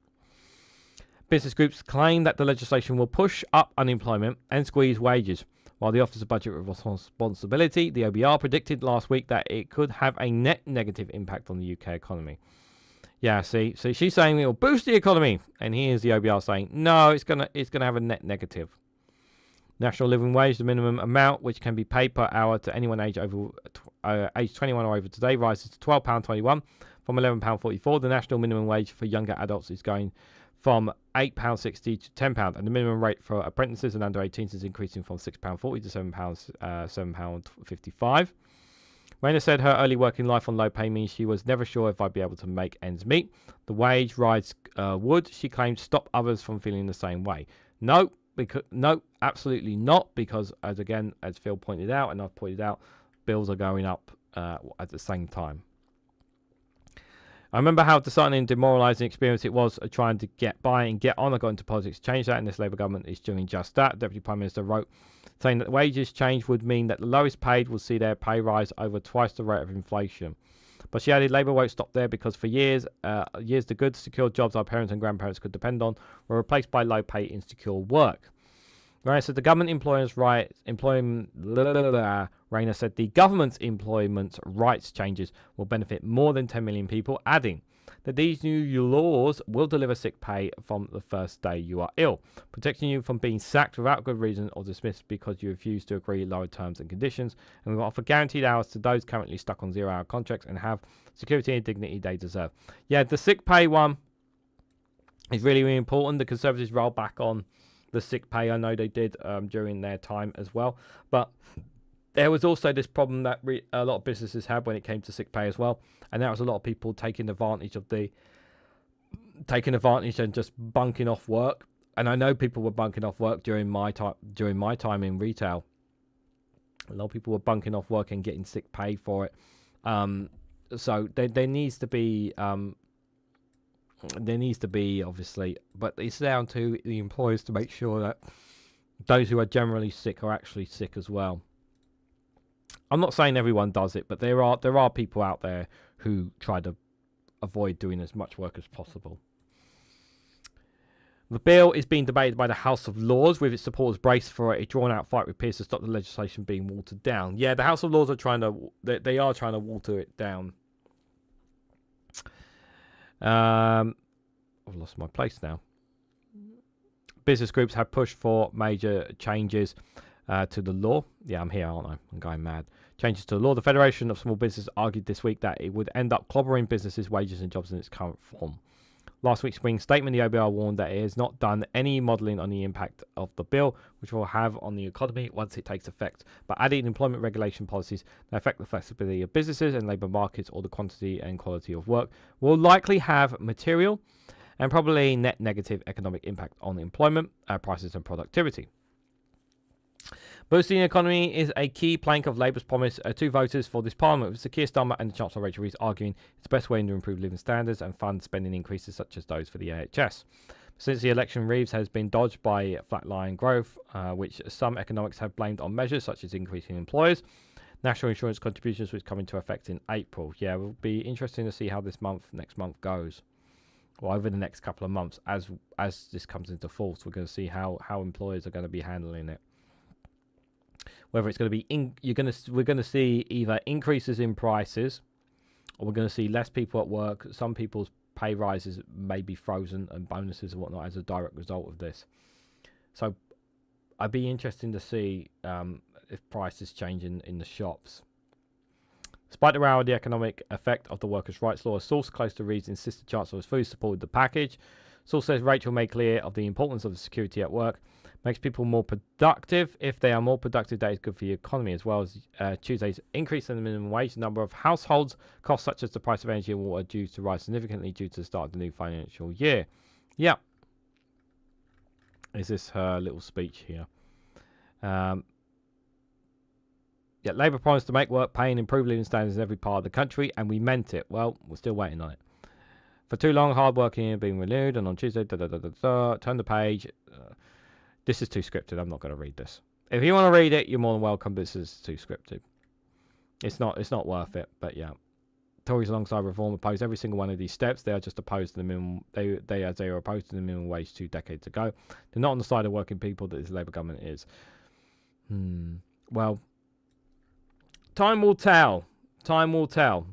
Business groups claim that the legislation will push up unemployment and squeeze wages. While the Office of Budget Responsibility, the OBR, predicted last week that it could have a net negative impact on the UK economy. Yeah, see, so she's saying it will boost the economy, and here's the OBR saying no, it's gonna have a net negative. National living wage, the minimum amount which can be paid per hour to anyone age 21 or over today, rises to £12.21 from £11.44. The national minimum wage for younger adults is going from £8.60 to £10, and the minimum rate for apprentices and under 18s is increasing from £6.40 to £7.55. Rayner said her early working life on low pay means she was never sure if I'd be able to make ends meet. The wage rise would, she claimed, stop others from feeling the same way. No, absolutely not, because as Phil pointed out, and I've pointed out, bills are going up at the same time. I remember how disheartening and demoralising experience it was trying to get by and get on. I got into politics to change that, and this Labour government is doing just that. Deputy Prime Minister wrote, saying that the wages change would mean that the lowest paid will see their pay rise over twice the rate of inflation. But she added, Labour won't stop there, because for years the good, secure jobs our parents and grandparents could depend on were replaced by low-pay, insecure work. Rayner said the government Rayner said the government's employment rights changes will benefit more than 10 million people, adding that these new laws will deliver sick pay from the first day you are ill, protecting you from being sacked without good reason or dismissed because you refuse to agree lower terms and conditions, and will offer guaranteed hours to those currently stuck on 0-hour contracts and have security and dignity they deserve. Yeah, the sick pay one is really, really important. The Conservatives rolled back on the sick pay. I know they did during their time as well, but there was also this problem that a lot of businesses had when it came to sick pay as well, and that was a lot of people taking advantage and just bunking off work. And I know people were bunking off work during my time in retail. A lot of people were bunking off work and getting sick pay for it. So there needs to be obviously, but it's down to the employers to make sure that those who are generally sick are actually sick as well. I'm not saying everyone does it, but there are people out there who try to avoid doing as much work as possible. The bill is being debated by the House of Lords, with its supporters braced for a drawn-out fight with Pearce to stop the legislation being watered down. Yeah, the House of Lords are trying to water it down. I've lost my place now. Business groups have pushed for major changes to the law. Yeah, I'm here, aren't I? I'm going mad. Changes to the law. The Federation of Small Business argued this week that it would end up clobbering businesses' wages and jobs in its current form. Last week's spring statement, the OBR warned that it has not done any modelling on the impact of the bill, which will have on the economy once it takes effect, but adding employment regulation policies that affect the flexibility of businesses and labour markets or the quantity and quality of work will likely have material and probably net negative economic impact on employment, prices and productivity. Boosting the economy is a key plank of Labour's promise to voters for this Parliament, with Keir Starmer and the Chancellor Rachel Rees arguing it's the best way to improve living standards and fund spending increases such as those for the NHS. Since the election, Reeves has been dodged by flatline growth, which some economics have blamed on measures such as increasing employers, national insurance contributions, which come into effect in April. Yeah, it will be interesting to see how next month goes, or over the next couple of months as this comes into force. We're going to see how employers are going to be handling it. Whether it's going to be we're going to see either increases in prices, or we're going to see less people at work. Some people's pay rises may be frozen, and bonuses and whatnot as a direct result of this. So I'd be interested to see if prices change in the shops. Despite the row of the economic effect of the workers' rights law, a source close to Reeves insisted Chancellor was fully supported the package. Source says Rachel made clear of the importance of security at work. Makes people more productive. If they are more productive, that is good for the economy, as well as Tuesday's increase in the minimum wage. The number of households costs, such as the price of energy and water, due to rise significantly due to the start of the new financial year. Yeah. Is this her little speech here? Yeah, Labour promised to make work pay and improve living standards in every part of the country, and we meant it. Well, we're still waiting on it. For too long, hard working and being renewed, and on Tuesday, turn the page. This is too scripted. I'm not going to read this. If you want to read it, you're more than welcome. This is too scripted. It's not worth it. But yeah, Tories alongside Reform oppose every single one of these steps. They are just opposed to the minimum. They were opposed to the minimum wage 2 decades ago. They're not on the side of working people that this Labour government is. Well, time will tell. Time will tell.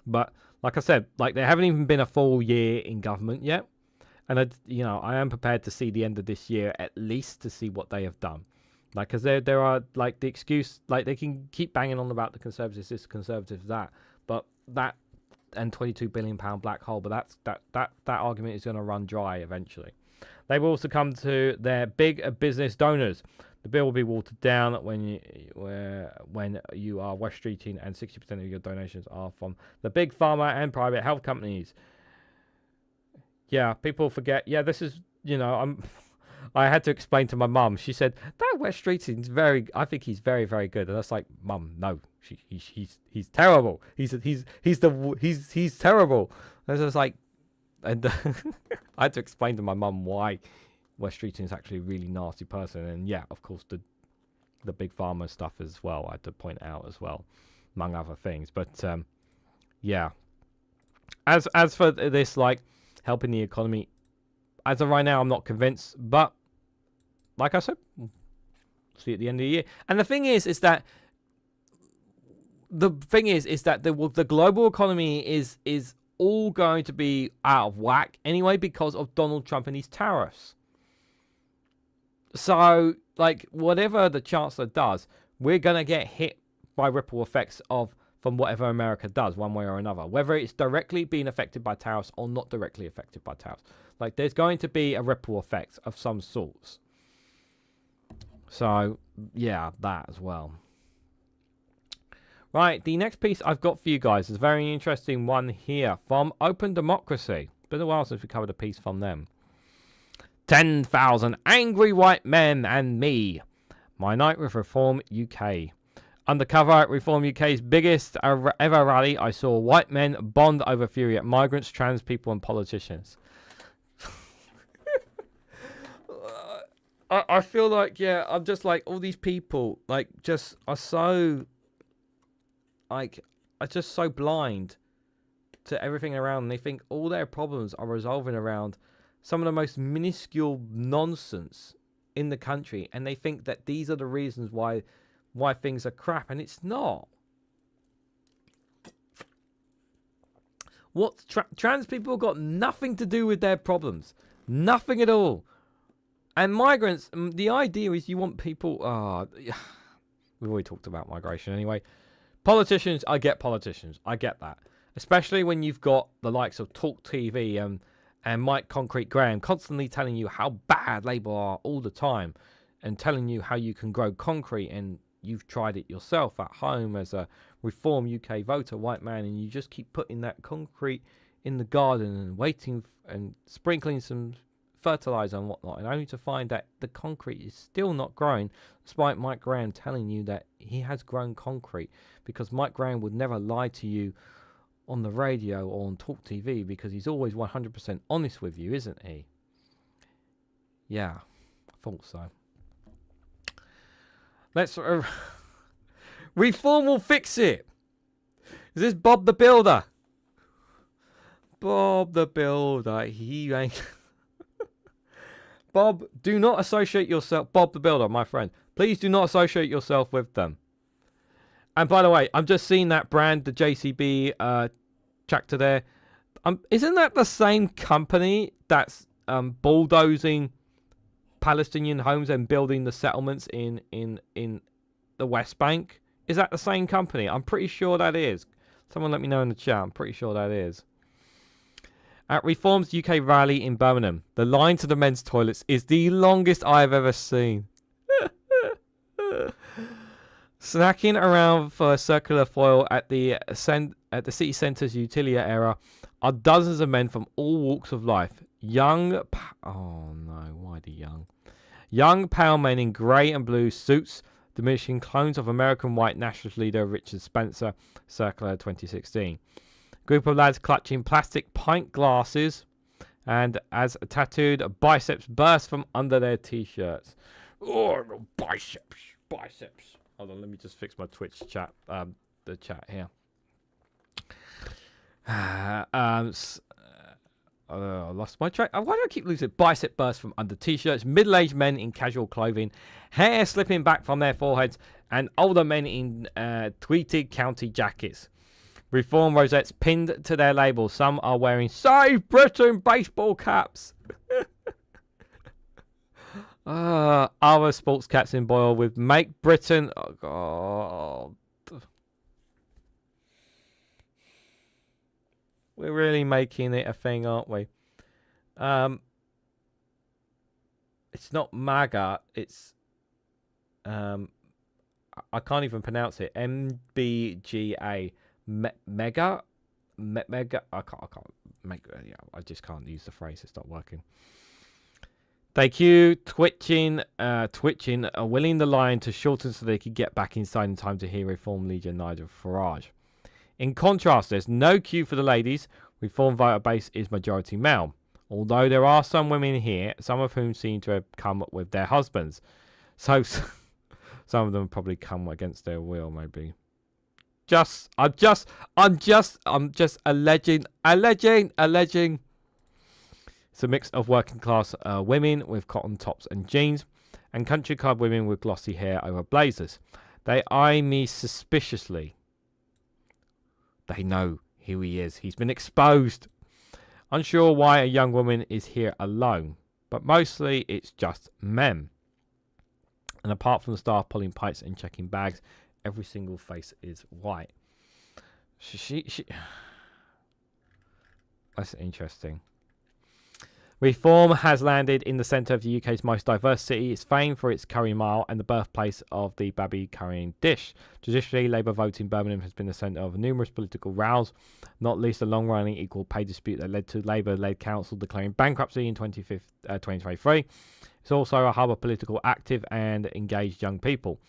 But like I said, like they haven't even been a full year in government yet. And, I am prepared to see the end of this year at least to see what they have done. Like, because there are, like, the excuse, like, they can keep banging on about the Conservatives this, Conservatives that. But that and £22 billion black hole, but that argument is going to run dry eventually. They will also come to their big business donors. The bill will be watered down when you are West Streeting, and 60% of your donations are from the big pharma and private health companies. Yeah, people forget. Yeah, this is, I had to explain to my mum. She said, that West Streeting's I think he's very, very good. And I was like, Mum, no, he's terrible. He's terrible. And I was like, and I had to explain to my mum why West Streeting is actually a really nasty person. And yeah, of course, the big pharma stuff as well, I had to point out as well, among other things. But yeah, as for this, like, helping the economy, as of right now, I'm not convinced. But like I said, we'll see at the end of the year. And the thing is that the global economy is all going to be out of whack anyway because of Donald Trump and his tariffs. So, like, whatever the Chancellor does, we're going to get hit by ripple effects from whatever America does, one way or another. Whether it's directly being affected by tariffs or not directly affected by tariffs. Like, there's going to be a ripple effect of some sorts. So, yeah, that as well. Right, the next piece I've got for you guys is a very interesting one here from Open Democracy. Been a while since we covered a piece from them. 10,000 angry white men and me. My night with Reform UK. Undercover at Reform UK's biggest ever rally, I saw white men bond over fury at migrants, trans people and politicians. I feel like, yeah, I'm just like, all these people, like, just are so, like, are just so blind to everything around them. They think all their problems are resolving around some of the most minuscule nonsense in the country. And they think that these are the reasons why things are crap, and it's not. What trans people got nothing to do with their problems, nothing at all. And migrants, the idea is you want people. We've already talked about migration anyway. Politicians, I get politicians, I get that, especially when you've got the likes of Talk TV and Mike Concrete Graham constantly telling you how bad Labour are all the time, and telling you how you can grow concrete, and you've tried it yourself at home as a Reform UK voter, white man, and you just keep putting that concrete in the garden and waiting and sprinkling some fertilizer and whatnot, and only to find that the concrete is still not growing, despite Mike Graham telling you that he has grown concrete, because Mike Graham would never lie to you on the radio or on Talk TV, because he's always 100% honest with you, isn't he? Yeah, I thought so. Let's Reform will fix it. Is this Bob the Builder? Bob the Builder, he ain't. Bob, do not associate yourself, Bob the Builder, my friend. Please do not associate yourself with them. And by the way, I'm just seeing that brand, the JCB tractor there. Isn't that the same company that's bulldozing Palestinian homes and building the settlements in the West Bank? Is that the same company? I'm pretty sure that is. Someone let me know in the chat. I'm pretty sure that is. At Reform's UK rally in Birmingham, the line to the men's toilets is the longest I have ever seen. Snacking around for circular foil at the city centre's Utilia area are dozens of men from all walks of life. Young, pale men in grey and blue suits, diminishing clones of American white nationalist leader Richard Spencer, circa 2016. Group of lads clutching plastic pint glasses and as tattooed biceps burst from under their t-shirts. Oh, biceps. Hold on, let me just fix my Twitch chat, the chat here. I lost my track. Why do I keep losing? Bicep burst from under t-shirts, middle-aged men in casual clothing, hair slipping back from their foreheads, and older men in tweeted county jackets. Reform rosettes pinned to their labels. Some are wearing Save Britain baseball caps. Other sports caps in boil with Make Britain. Oh, God. We're really making it a thing, aren't we? It's not MAGA. It's I can't even pronounce it. MBGA. Mega. I just can't use the phrase. It's not working. They queue, twitching, willing the line to shorten so they could get back inside in time to hear Reform leader Nigel Farage. In contrast, there's no queue for the ladies. Reform voter base is majority male. Although there are some women here, some of whom seem to have come with their husbands. So some of them probably come against their will, maybe. I'm just alleging. It's a mix of working class women with cotton tops and jeans, and country club women with glossy hair over blazers. They eye me suspiciously. They know who he is. He's been exposed. Unsure why a young woman is here alone, but mostly it's just men. And apart from the staff pulling pipes and checking bags, every single face is white. She That's interesting. Reform has landed in the centre of the UK's most diverse city. It's famed for its curry mile and the birthplace of the Babi currying dish. Traditionally, Labour vote in Birmingham has been the centre of numerous political rows, not least a long-running equal pay dispute that led to Labour-led council declaring bankruptcy in 2023. It's also a hub of political active and engaged young people.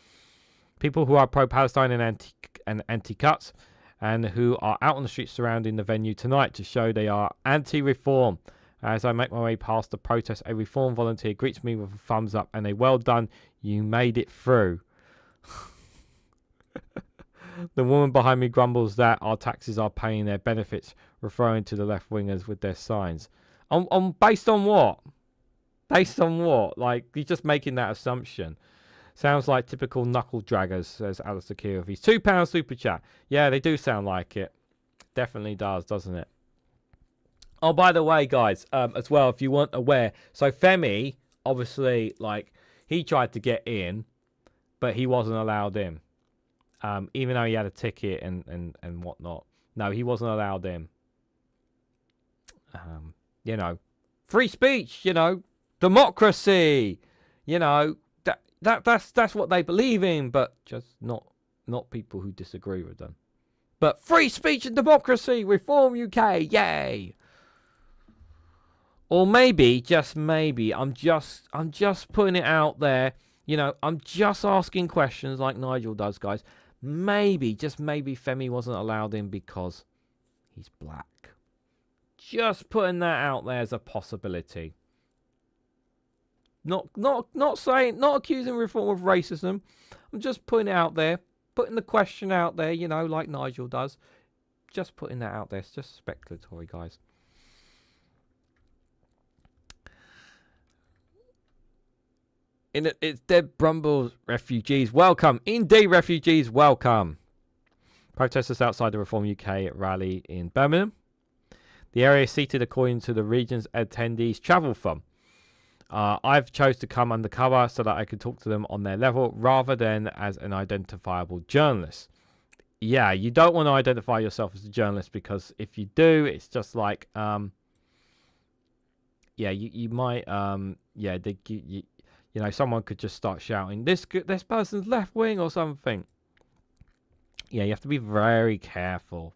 People who are pro-Palestine and anti-cuts, and who are out on the streets surrounding the venue tonight to show they are anti-reform. As I make my way past the protest, a Reform volunteer greets me with a thumbs up and a well done, you made it through. The woman behind me grumbles that our taxes are paying their benefits, referring to the left-wingers with their signs. Based on what? Based on what? Like, you're just making that assumption. Sounds like typical knuckle draggers, says Alistair Keir with his £2 super chat. Yeah, they do sound like it. Definitely does, doesn't it? Oh, by the way, guys, as well, if you weren't aware, so Femi, obviously, like, he tried to get in, but he wasn't allowed in. Even though he had a ticket and whatnot. No, he wasn't allowed in. You know, free speech, you know, democracy, you know, that's what they believe in, but just not people who disagree with them. But free speech and democracy, Reform UK, yay! Or maybe, just maybe, I'm just putting it out there. You know, I'm just asking questions like Nigel does, guys. Maybe, just maybe, Femi wasn't allowed in because he's black. Just putting that out there as a possibility. Not saying, not accusing Reform of racism. I'm just putting it out there, putting the question out there. You know, like Nigel does. Just putting that out there. It's just speculatory, guys. It's Deb Brumble's refugees. Welcome. Indeed, refugees, welcome. Protesters outside the Reform UK rally in Birmingham. The area is seated according to the region's attendees travel from. I've chose to come undercover so that I could talk to them on their level rather than as an identifiable journalist. Yeah, you don't want to identify yourself as a journalist because if you do, it's just like, yeah, you might, yeah, you know, someone could just start shouting, this person's left wing or something. Yeah, you have to be very careful.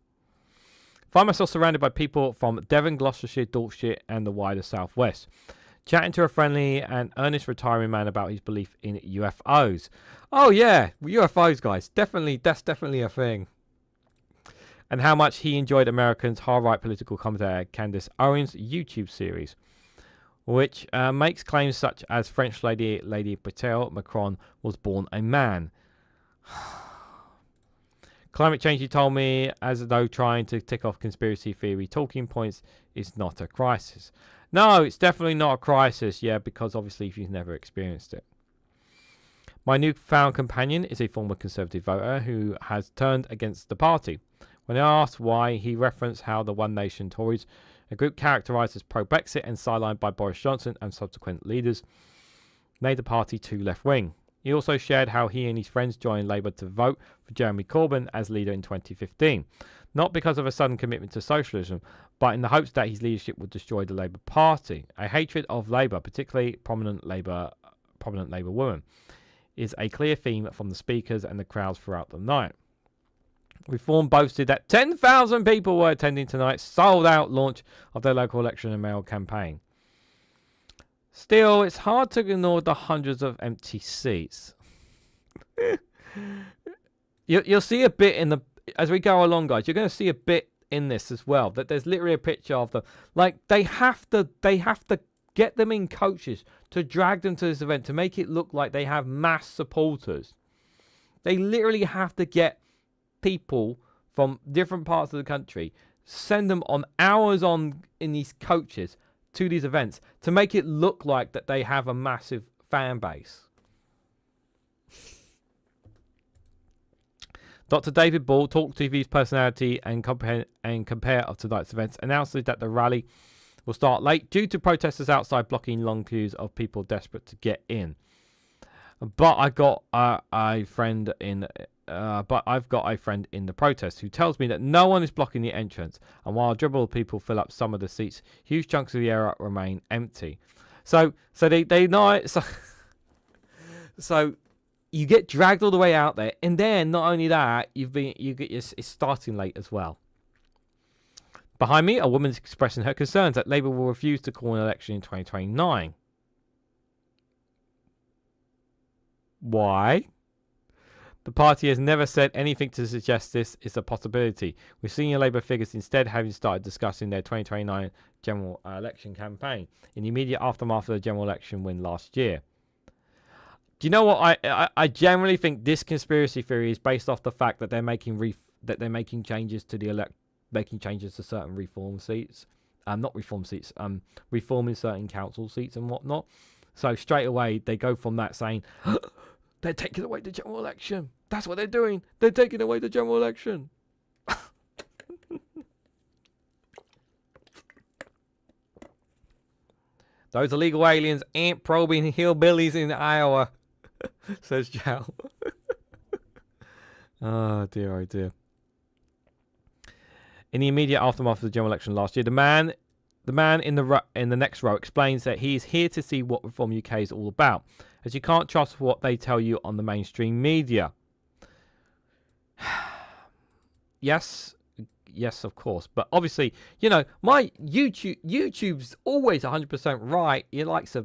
Find myself surrounded by people from Devon, Gloucestershire, Dorsetshire, and the wider southwest, chatting to a friendly and earnest retiring man about his belief in UFOs. Oh yeah, UFOs, guys, that's definitely a thing. And how much he enjoyed Americans' hard-right political commentator Candace Owens' YouTube series, which makes claims such as French Lady Patel Macron was born a man. Climate change, he told me, as though trying to tick off conspiracy theory talking points, is not a crisis. No, it's definitely not a crisis, yeah, because obviously if you've never experienced it. My newfound companion is a former Conservative voter who has turned against the party. When I asked why, he referenced how the One Nation Tories, a group characterised as pro-Brexit and sidelined by Boris Johnson and subsequent leaders, made the party too left-wing. He also shared how he and his friends joined Labour to vote for Jeremy Corbyn as leader in 2015, not because of a sudden commitment to socialism, but in the hopes that his leadership would destroy the Labour Party. A hatred of Labour, particularly prominent Labour women, is a clear theme from the speakers and the crowds throughout the night. Reform boasted that 10,000 people were attending tonight's sold-out launch of their local election and mayoral campaign. Still, it's hard to ignore the hundreds of empty seats. You'll see a bit in the as we go along, guys. You're going to see a bit in this as well. That there's literally a picture of them. Like they have to get them in coaches to drag them to this event to make it look like they have mass supporters. They literally have to get people from different parts of the country, send them on hours on in these coaches to these events to make it look like that they have a massive fan base. Dr. David Ball, Talk TV's personality and compare of tonight's events, announced that the rally will start late due to protesters outside blocking long queues of people desperate to get in. But I've got a friend in the protest who tells me that no one is blocking the entrance, and while a dribble of people fill up some of the seats, huge chunks of the area remain empty. So they know it. So you get dragged all the way out there, and then not only that, it's starting late as well. Behind me, a woman is expressing her concerns that Labour will refuse to call an election in 2029. Why? The party has never said anything to suggest this is a possibility, with senior Labour figures instead having started discussing their 2029 general election campaign in the immediate aftermath of the general election win last year. Do you know what? I generally think this conspiracy theory is based off the fact that they're making changes to making changes to certain reforming certain council seats and whatnot. So straight away they go from that saying, they're taking away the general election. That's what they're doing. They're taking away the general election. Those illegal aliens ain't probing hillbillies in Iowa, says Joe. Oh dear, oh dear. In the immediate aftermath of the general election last year, the man in the next row explains that he is here to see what Reform UK is all about, as you can't trust what they tell you on the mainstream media. Yes, of course. But obviously, my YouTube's always 100% right. It likes I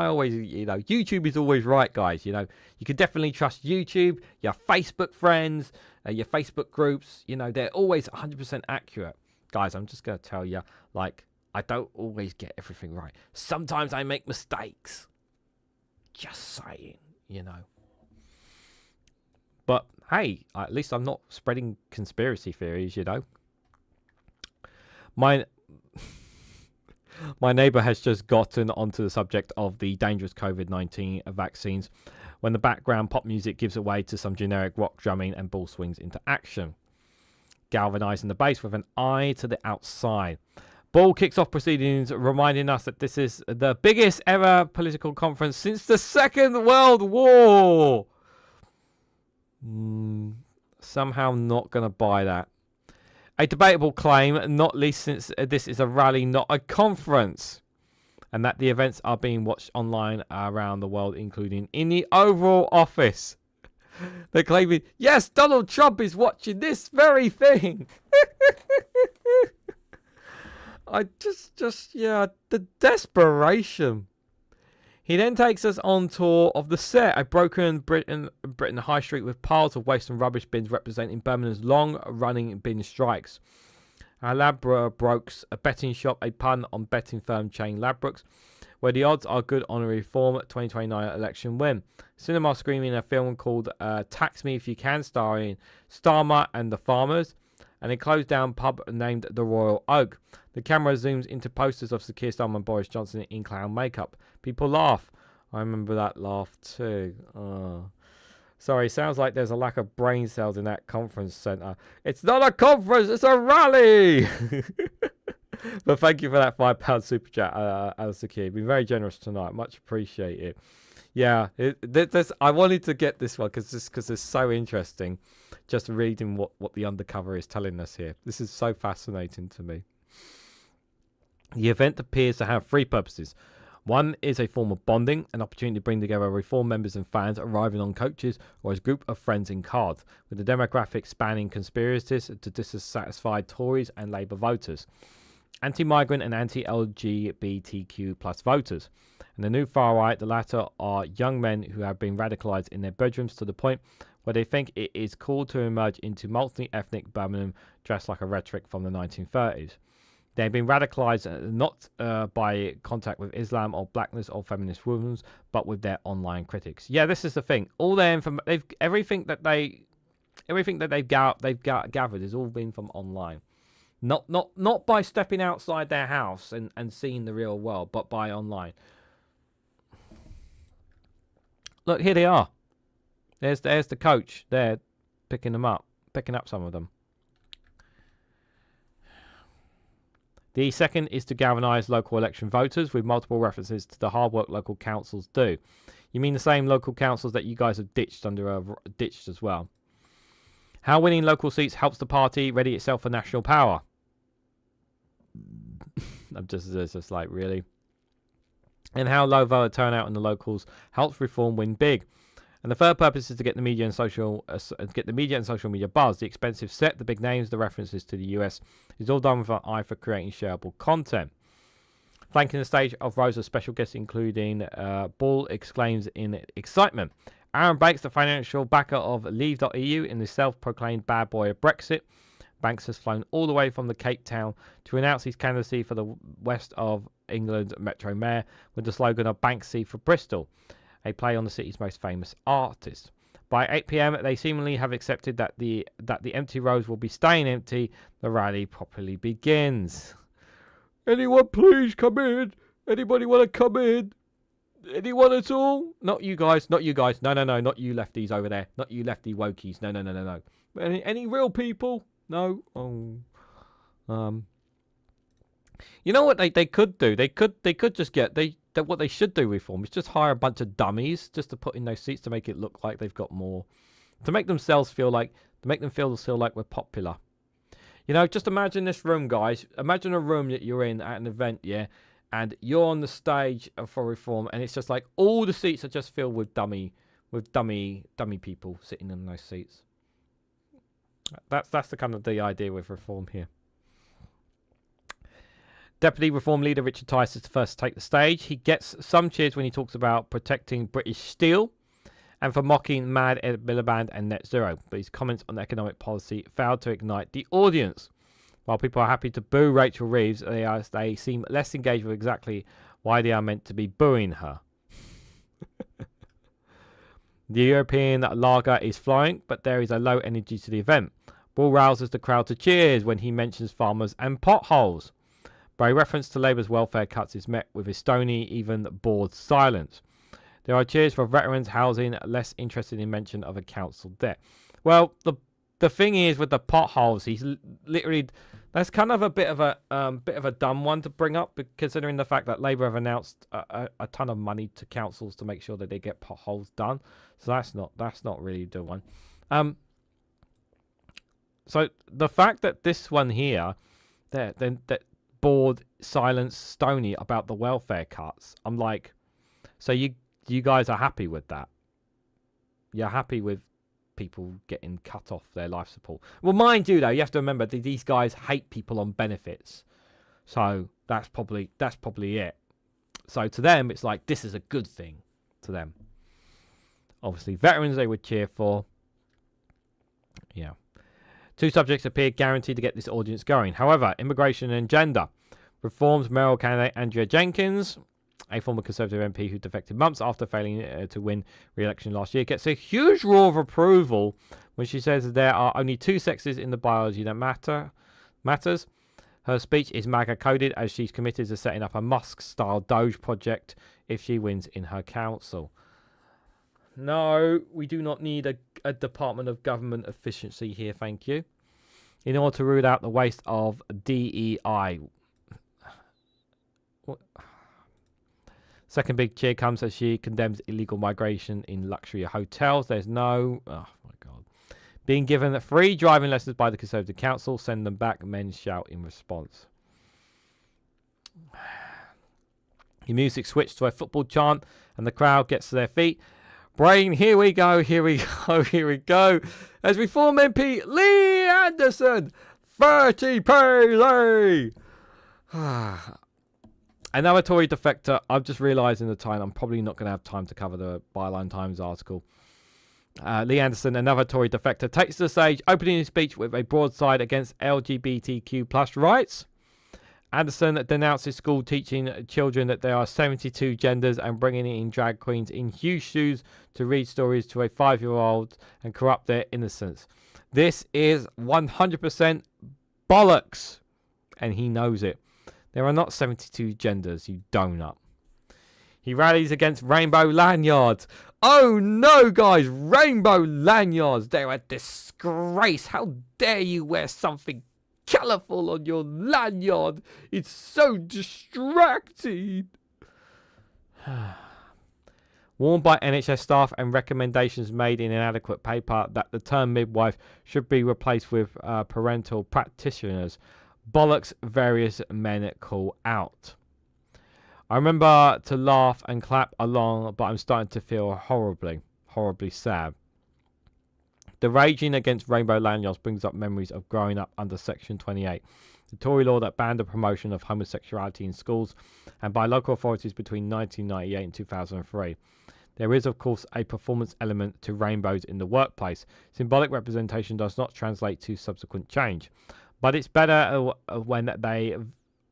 always, YouTube is always right, guys. You can definitely trust YouTube, your Facebook friends, your Facebook groups. They're always 100% accurate. Guys, I'm just going to tell you, I don't always get everything right. Sometimes I make mistakes. Just saying, But hey, at least I'm not spreading conspiracy theories, My neighbour has just gotten onto the subject of the dangerous COVID-19 vaccines when the background pop music gives way to some generic rock drumming and ball swings into action, galvanising the base with an eye to the outside. Ball kicks off proceedings, reminding us that this is the biggest ever political conference since the Second World War. Somehow not going to buy that. A debatable claim, not least since this is a rally, not a conference. and that the events are being watched online around the world, including in the Oval Office. They're claiming, yes, Donald Trump is watching this very thing. I yeah, the desperation. He then takes us on tour of the set, a broken Britain high street with piles of waste and rubbish bins representing Birmingham's long-running bin strikes. Ladbrokes, a betting shop, a pun on betting firm chain Ladbrokes, where the odds are good on a Reform 2029 election win. Cinema screening a film called Tax Me If You Can, starring Starmer and the Farmers, and a closed-down pub named The Royal Oak. The camera zooms into posters of Sir Keir Starmer and Boris Johnson in clown makeup. People laugh. I remember that laugh too. Oh. Sorry, sounds like there's a lack of brain cells in that conference centre. It's not a conference, it's a rally! But thank you for that £5 super chat, Alistair Keir. You've been very generous tonight. Much appreciated. Yeah, I wanted to get this one because it's so interesting. Just reading what the undercover is telling us here. This is so fascinating to me. The event appears to have three purposes. One is a form of bonding, an opportunity to bring together Reform members and fans arriving on coaches or as a group of friends in cars, with the demographic spanning conspirators to dissatisfied Tories and Labour voters, anti-migrant and anti-LGBTQ plus voters. And the new far right, the latter are young men who have been radicalised in their bedrooms to the point where they think it is cool to emerge into multi-ethnic Birmingham dressed like a rhetoric from the 1930s. They've been radicalised not by contact with Islam or blackness or feminist movements, but with their online critics. Yeah, this is the thing. All their everything that they've gathered has all been from online. Not by stepping outside their house and seeing the real world, but by online. Look, here they are. There's the coach there, picking up some of them. The second is to galvanise local election voters, with multiple references to the hard work local councils do. You mean the same local councils that you guys have ditched as well? How winning local seats helps the party ready itself for national power. I'm just like, really? And how low voter turnout in the locals helps Reform win big. And the third purpose is to get the media and social media buzz. The expensive set, the big names, the references to the US is all done with an eye for creating shareable content. Flanking the stage of rows of special guests, including Bull exclaims in excitement. Aaron Banks, the financial backer of Leave.eu in the self-proclaimed bad boy of Brexit. Banks has flown all the way from the Cape Town to announce his candidacy for the West of England Metro Mayor with the slogan of Banksy for Bristol, a play on the city's most famous artist. By 8 p.m, they seemingly have accepted that the empty rows will be staying empty. The rally properly begins. Anyone please come in? Anybody want to come in? Anyone at all? Not you guys. No, not you lefties over there. Not you lefty wokies. No. Any real people? No. Oh. You know what they could do? They could just get what they should do, Reform, is just hire a bunch of dummies just to put in those seats to make it look like they've got more, to make them feel like we're popular. You know, just imagine this room, guys. Imagine a room that you're in at an event, yeah, and you're on the stage for Reform, and it's just like all the seats are just filled with dummy people sitting in those seats. That's the kind of the idea with Reform here. Deputy Reform leader Richard Tice is the first to take the stage. He gets some cheers when he talks about protecting British steel and for mocking Mad Ed Miliband and Net Zero, but his comments on economic policy failed to ignite the audience. While people are happy to boo Rachel Reeves, they seem less engaged with exactly why they are meant to be booing her. The European lager is flying, but there is a low energy to the event. Bull rouses the crowd to cheers when he mentions farmers and potholes. By reference to Labour's welfare cuts is met with a stony, even bored silence. There are cheers for veterans housing, less interested in mention of a council debt. Well, the thing is with the potholes, he's literally, that's kind of a bit of a dumb one to bring up, considering the fact that Labour have announced a ton of money to councils to make sure that they get potholes done. So that's not really the one. So the fact that this one here, that bored, silent Stoney about the welfare cuts. I'm like, so you guys are happy with that? You're happy with people getting cut off their life support? Well, mind you, though, you have to remember that these guys hate people on benefits, so that's probably it. So to them, it's like this is a good thing to them. Obviously, veterans they would cheer for. Yeah. 2 subjects appear guaranteed to get this audience going. However, immigration and gender. Reforms mayoral candidate Andrea Jenkins, a former Conservative MP who defected months after failing to win re-election last year, gets a huge roar of approval when she says that there are only 2 sexes in the biology that matters. Her speech is MAGA coded as she's committed to setting up a Musk-style Doge project if she wins in her council. No, we do not need a Department of Government Efficiency here, thank you. In order to root out the waste of DEI. What? Second big cheer comes as she condemns illegal migration in luxury hotels. There's no... Oh, my God. Being given free driving lessons by the Conservative Council. Send them back. Men shout in response. Your music switched to a football chant and the crowd gets to their feet. Brain, here we go, here we go, here we go. As Reform MP Lee Anderson, 30 Paley. Another Tory defector. I've just realised in the time I'm probably not going to have time to cover the Byline Times article. Lee Anderson, another Tory defector, takes the stage, opening his speech with a broadside against LGBTQ plus rights. Anderson denounces school teaching children that there are 72 genders and bringing in drag queens in huge shoes to read stories to a 5-year-old and corrupt their innocence. This is 100% bollocks, and he knows it. There are not 72 genders, you donut. He rallies against rainbow lanyards. Oh no, guys, rainbow lanyards. They're a disgrace. How dare you wear something colourful on your lanyard? It's so distracting. Warned by NHS staff and recommendations made in an adequate paper that the term midwife should be replaced with parental practitioners. Bollocks various men call out. I remember to laugh and clap along, but I'm starting to feel horribly sad. The raging against rainbow lanyards brings up memories of growing up under Section 28, the Tory law that banned the promotion of homosexuality in schools and by local authorities between 1998 and 2003. There is, of course, a performance element to rainbows in the workplace. Symbolic representation does not translate to subsequent change, but it's better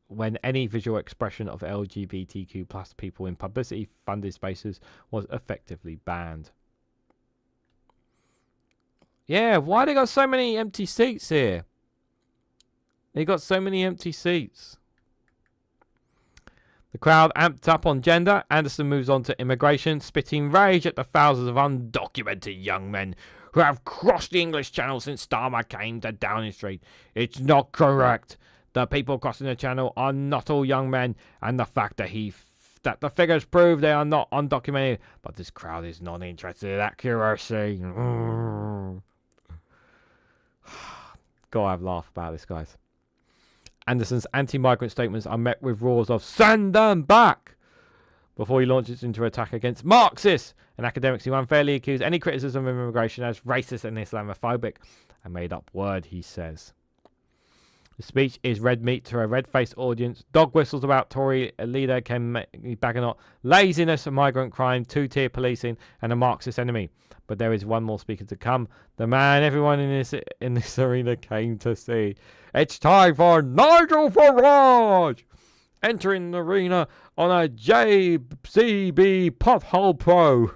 when any visual expression of LGBTQ plus people in publicity-funded spaces was effectively banned. Yeah, why they got so many empty seats here? They got so many empty seats. The crowd amped up on gender. Anderson moves on to immigration, spitting rage at the thousands of undocumented young men who have crossed the English Channel since Starmer came to Downing Street. It's not correct. The people crossing the Channel are not all young men, and the fact that the figures prove they are not undocumented, but this crowd is not interested in accuracy. God, I've laughed about this, guys. Anderson's anti-migrant statements are met with roars of "send them back" before he launches into attack against Marxists and academics who unfairly accuse any criticism of immigration as racist and Islamophobic. A made-up word, he says. The speech is red meat to a red-faced audience. Dog whistles about Tory leader Ken Bagonot, laziness, migrant crime, two-tier policing, and a Marxist enemy. But there is one more speaker to come. The man everyone in this arena came to see. It's time for Nigel Farage, entering the arena on a JCB Pothole Pro.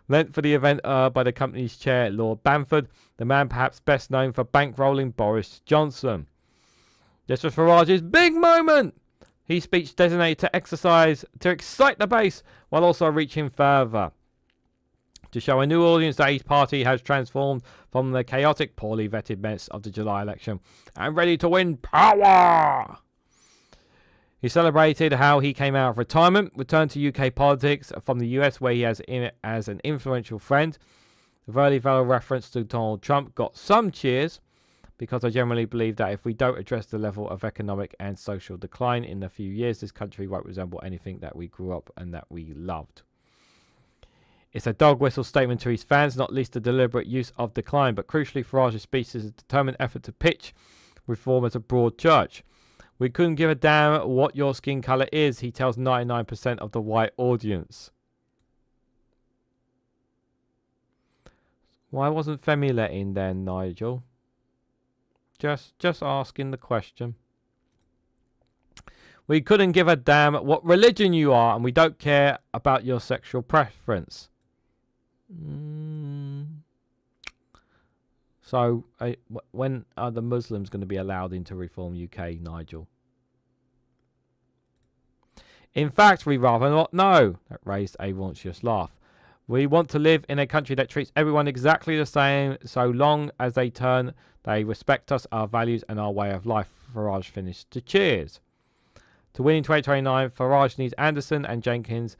Lent for the event by the company's chair, Lord Bamford, the man perhaps best known for bankrolling Boris Johnson. This was Farage's big moment. His speech designated to excite the base while also reaching further, to show a new audience that his party has transformed from the chaotic, poorly vetted mess of the July election and ready to win power. He celebrated how he came out of retirement, returned to UK politics from the US where he has as an influential friend. The Verley Vale reference to Donald Trump got some cheers, because I generally believe that if we don't address the level of economic and social decline in a few years, this country won't resemble anything that we grew up and that we loved. It's a dog whistle statement to his fans, not least a deliberate use of decline, but crucially Farage's speech is a determined effort to pitch reform as a broad church. We couldn't give a damn what your skin colour is, he tells 99% of the white audience. Why wasn't Femi let in then, Nigel? Just asking the question. We couldn't give a damn what religion you are, and we don't care about your sexual preference. So, when are the Muslims going to be allowed into Reform UK, Nigel? In fact, we rather not know. That raised a raunchous laugh. We want to live in a country that treats everyone exactly the same, so long as they respect us, our values, and our way of life. Farage finished to cheers. To win in 2029, Farage needs Anderson and Jenkins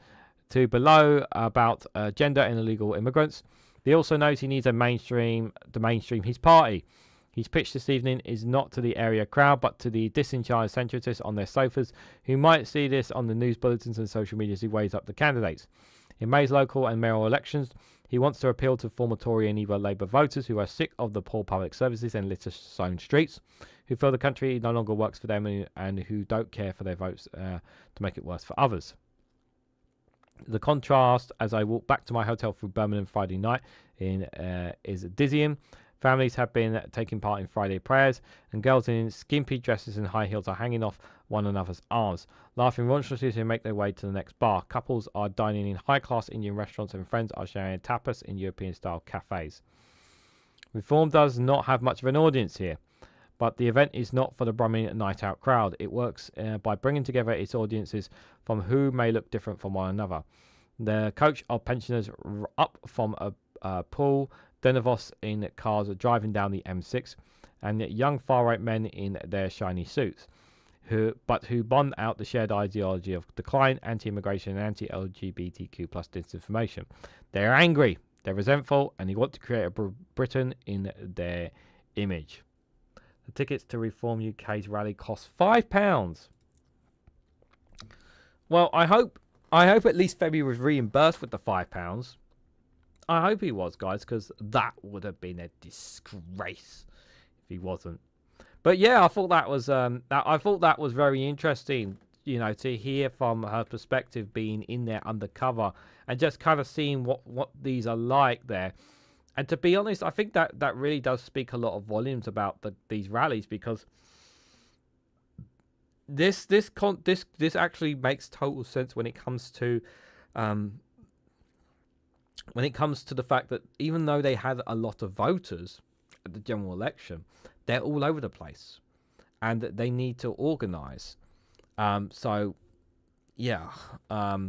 to below about gender and illegal immigrants. He also knows he needs to mainstream his party. His pitch this evening is not to the area crowd, but to the disenchanted centrists on their sofas, who might see this on the news bulletins and social media as he weighs up the candidates. In May's local and mayoral elections, he wants to appeal to former Tory and even Labour voters who are sick of the poor public services and litter-sown streets, who feel the country no longer works for them and who don't care for their votes to make it worse for others. The contrast as I walk back to my hotel through Birmingham Friday night is dizzying. Families have been taking part in Friday prayers, and girls in skimpy dresses and high heels are hanging off one another's arms, laughing raunciously as they make their way to the next bar. Couples are dining in high-class Indian restaurants, and friends are sharing tapas in European-style cafes. Reform does not have much of an audience here, but the event is not for the brumming night-out crowd. It works by bringing together its audiences from who may look different from one another. The coach of pensioners up from a pool, Denevos in cars driving down the M6, and young far-right men in their shiny suits, who bond out the shared ideology of decline, anti-immigration, and anti-LGBTQ plus disinformation. They're angry, they're resentful, and they want to create a Britain in their image. The tickets to Reform UK's rally cost £5. Well, I hope at least Febby was reimbursed with the £5. I hope he was, guys, because that would have been a disgrace if he wasn't. But yeah, I thought that was very interesting, you know, to hear from her perspective, being in there undercover and just kind of seeing what these are like there. And to be honest, I think that really does speak a lot of volumes about these rallies, because this actually makes total sense when it comes to the fact that even though they had a lot of voters at the general election, they're all over the place and they need to organise. So, yeah. Are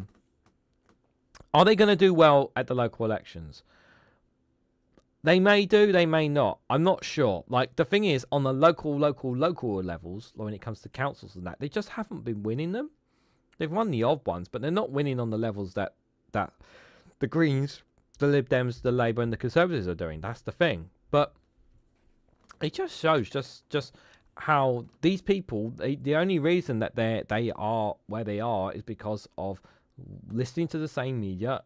they going to do well at the local elections? They may do, they may not. I'm not sure. Like, the thing is, on the local levels, when it comes to councils and that, they just haven't been winning them. They've won the odd ones, but they're not winning on the levels that the Greens, the Lib Dems, the Labour and the Conservatives are doing. That's the thing. But it just shows just how these people, the only reason that they are where they are is because of listening to the same media,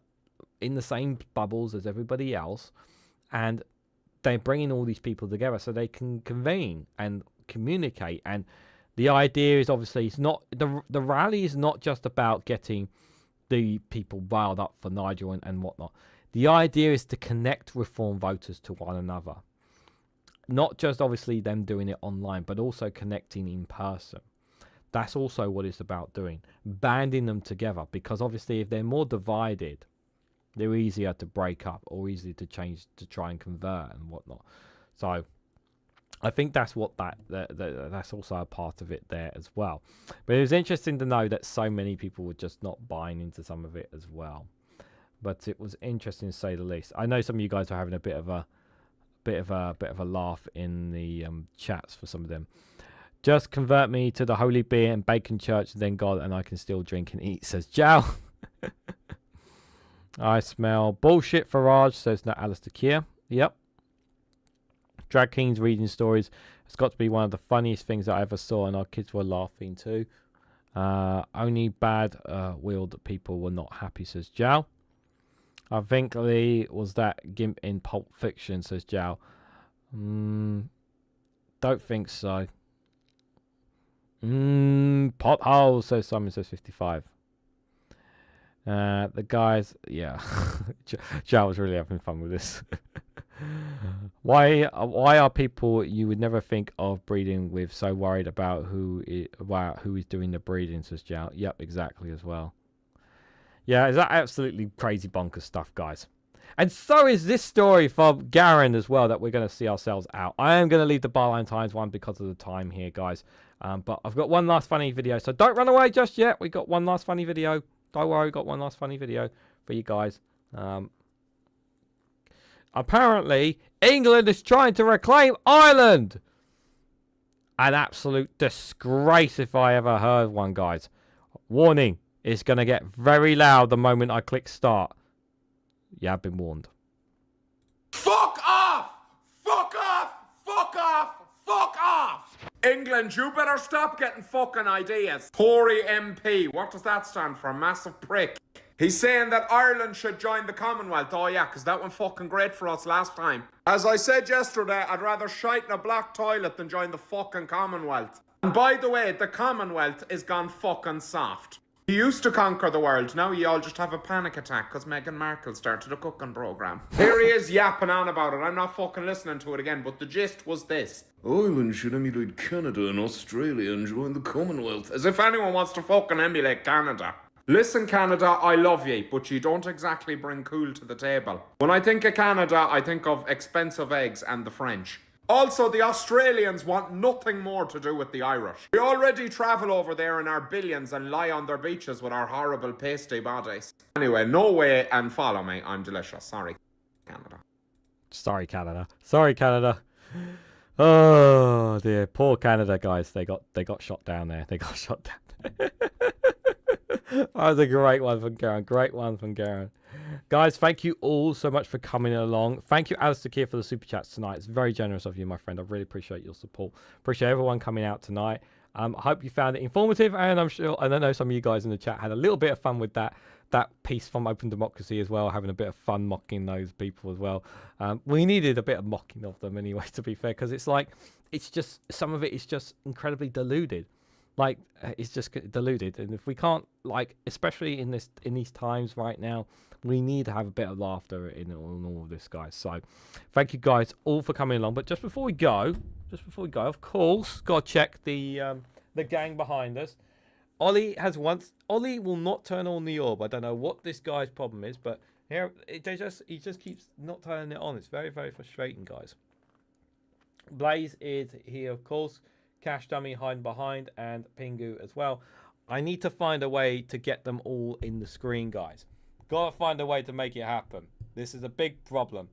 in the same bubbles as everybody else, and they're bringing all these people together so they can convene and communicate. And the idea is obviously it's not the rally is not just about getting the people riled up for Nigel and whatnot. The idea is to connect Reform voters to one another. Not just obviously them doing it online, but also connecting in person. That's also what it's about doing. Banding them together, because obviously if they're more divided, they're easier to break up or easier to change, to try and convert and whatnot. So I think that's what that's also a part of it there as well. But it was interesting to know that so many people were just not buying into some of it as well. But it was interesting to say the least. I know some of you guys are having a bit of a laugh in the chats for some of them. Just convert me to the holy beer and bacon church, and then God, and I can still drink and eat, says Jow. I smell bullshit, Farage, says no, Alistair Keir. Yep. Drag kings reading stories It's got to be one of the funniest things I ever saw, and our kids were laughing too. Only bad willed people were not happy, says Jao. I think Lee was that Gimp in Pulp Fiction, says Jao. Don't think so. Potholes, says Simon, says 55. The guys, yeah. Jao was really having fun with this. Why are people you would never think of breeding with so worried about who is doing the breeding, says Jao. Yep, exactly as well. Yeah, is that absolutely crazy bonkers stuff, guys. And so is this story from Garen as well that we're going to see ourselves out. I am going to leave the Barline Times one because of the time here, guys. But I've got one last funny video, so don't run away just yet. We got one last funny video. Don't worry, got one last funny video for you guys. Apparently, England is trying to reclaim Ireland. An absolute disgrace if I ever heard one, guys. Warning, it's going to get very loud the moment I click start. Yeah, I've been warned. Fuck off! Fuck off! Fuck off! Fuck off! England, you better stop getting fucking ideas. Tory MP, what does that stand for? Massive prick. He's saying that Ireland should join the Commonwealth. Oh yeah, because that went fucking great for us last time. As I said yesterday, I'd rather shite in a black toilet than join the fucking Commonwealth. And by the way, the Commonwealth is gone fucking soft. He used to conquer the world, now you all just have a panic attack because Meghan Markle started a cooking programme. Here he is yapping on about it, I'm not fucking listening to it again, but the gist was this. Ireland should emulate Canada and Australia and join the Commonwealth. As if anyone wants to fucking emulate Canada. Listen, Canada, I love ye, but you don't exactly bring cool to the table. When I think of Canada, I think of expensive eggs and the French. Also, the Australians want nothing more to do with the Irish. We already travel over there in our billions and lie on their beaches with our horrible pasty bodies. Anyway, no way and follow me. I'm delicious. Sorry, Canada. Sorry, Canada. Sorry, Canada. Oh dear, poor Canada, guys. They got shot down there. They got shot down there. That was a great one from Garen. Great one from Garen. Guys, thank you all so much for coming along. Thank you, Alistair Keir, for the super chats tonight. It's very generous of you, my friend. I really appreciate your support. Appreciate everyone coming out tonight. I hope you found it informative, and I'm sure, and I know some of you guys in the chat had a little bit of fun with that piece from Open Democracy as well, having a bit of fun mocking those people as well. We needed a bit of mocking of them anyway, to be fair, because it's like, it's just, some of it is just incredibly deluded. Like, it's just deluded, and if we can't, like, especially in these times right now, we need to have a bit of laughter in all of this, guys. So thank you guys all for coming along. But just before we go, of course, gotta check the gang behind us. Ollie will not turn on the orb. I don't know what this guy's problem is, but here he just keeps not turning it on. It's very, very frustrating, guys. Blaze is here, of course. Cash Dummy hiding behind, and Pingu as well. I need to find a way to get them all in the screen, guys. Gotta find a way to make it happen. This is a big problem.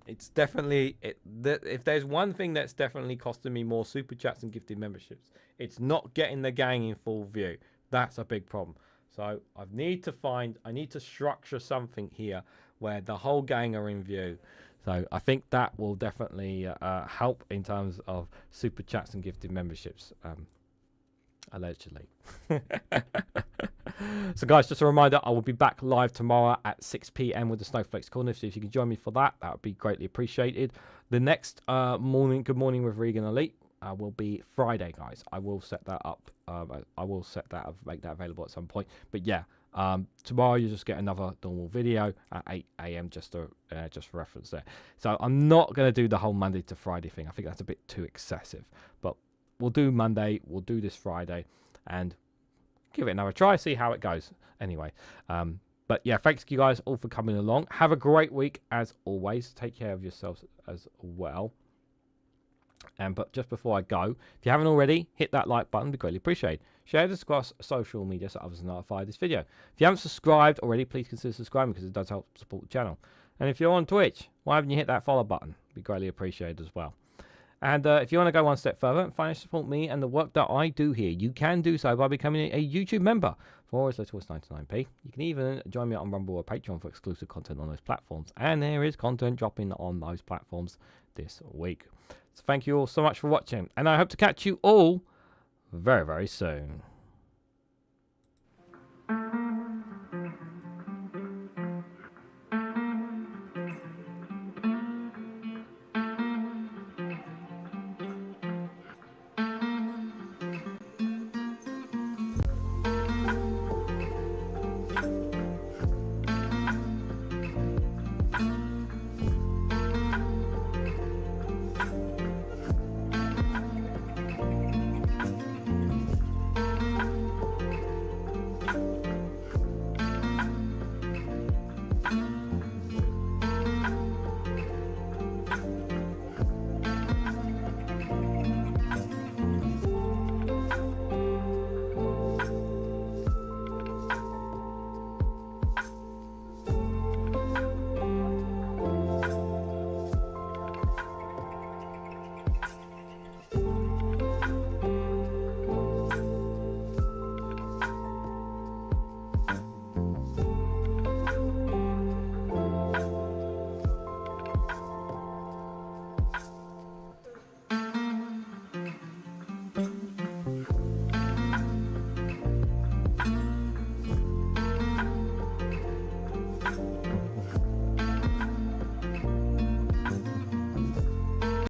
It's definitely, if there's one thing that's definitely costing me more super chats and gifted memberships, it's not getting the gang in full view. That's a big problem. So I need to structure something here where the whole gang are in view. So I think that will definitely help in terms of super chats and gifted memberships, allegedly. So guys, just a reminder, I will be back live tomorrow at 6 p.m. with the Snowflakes Corner. So if you can join me for that, that would be greatly appreciated. The next morning, Good Morning with REGANELITE will be Friday, guys. I will set that up. I will set that up, make that available at some point. But yeah, tomorrow you just get another normal video at 8 a.m. just for reference there. So I'm not going to do the whole Monday to Friday thing. I think that's a bit too excessive. But we'll do Monday. We'll do this Friday, and give it another try, see how it goes. Anyway, but yeah, thanks you guys all for coming along. Have a great week as always. Take care of yourselves as well. But just before I go, if you haven't already, hit that like button. Be greatly appreciated. Share this across social media so others are notified of this video. If you haven't subscribed already, please consider subscribing because it does help support the channel. And if you're on Twitch, why haven't you hit that follow button? Be greatly appreciated as well. And if you want to go one step further and financially support me and the work that I do here, you can do so by becoming a YouTube member for as little as 99p. You can even join me on Rumble or Patreon for exclusive content on those platforms. And there is content dropping on those platforms this week. So thank you all so much for watching, and I hope to catch you all very, very soon.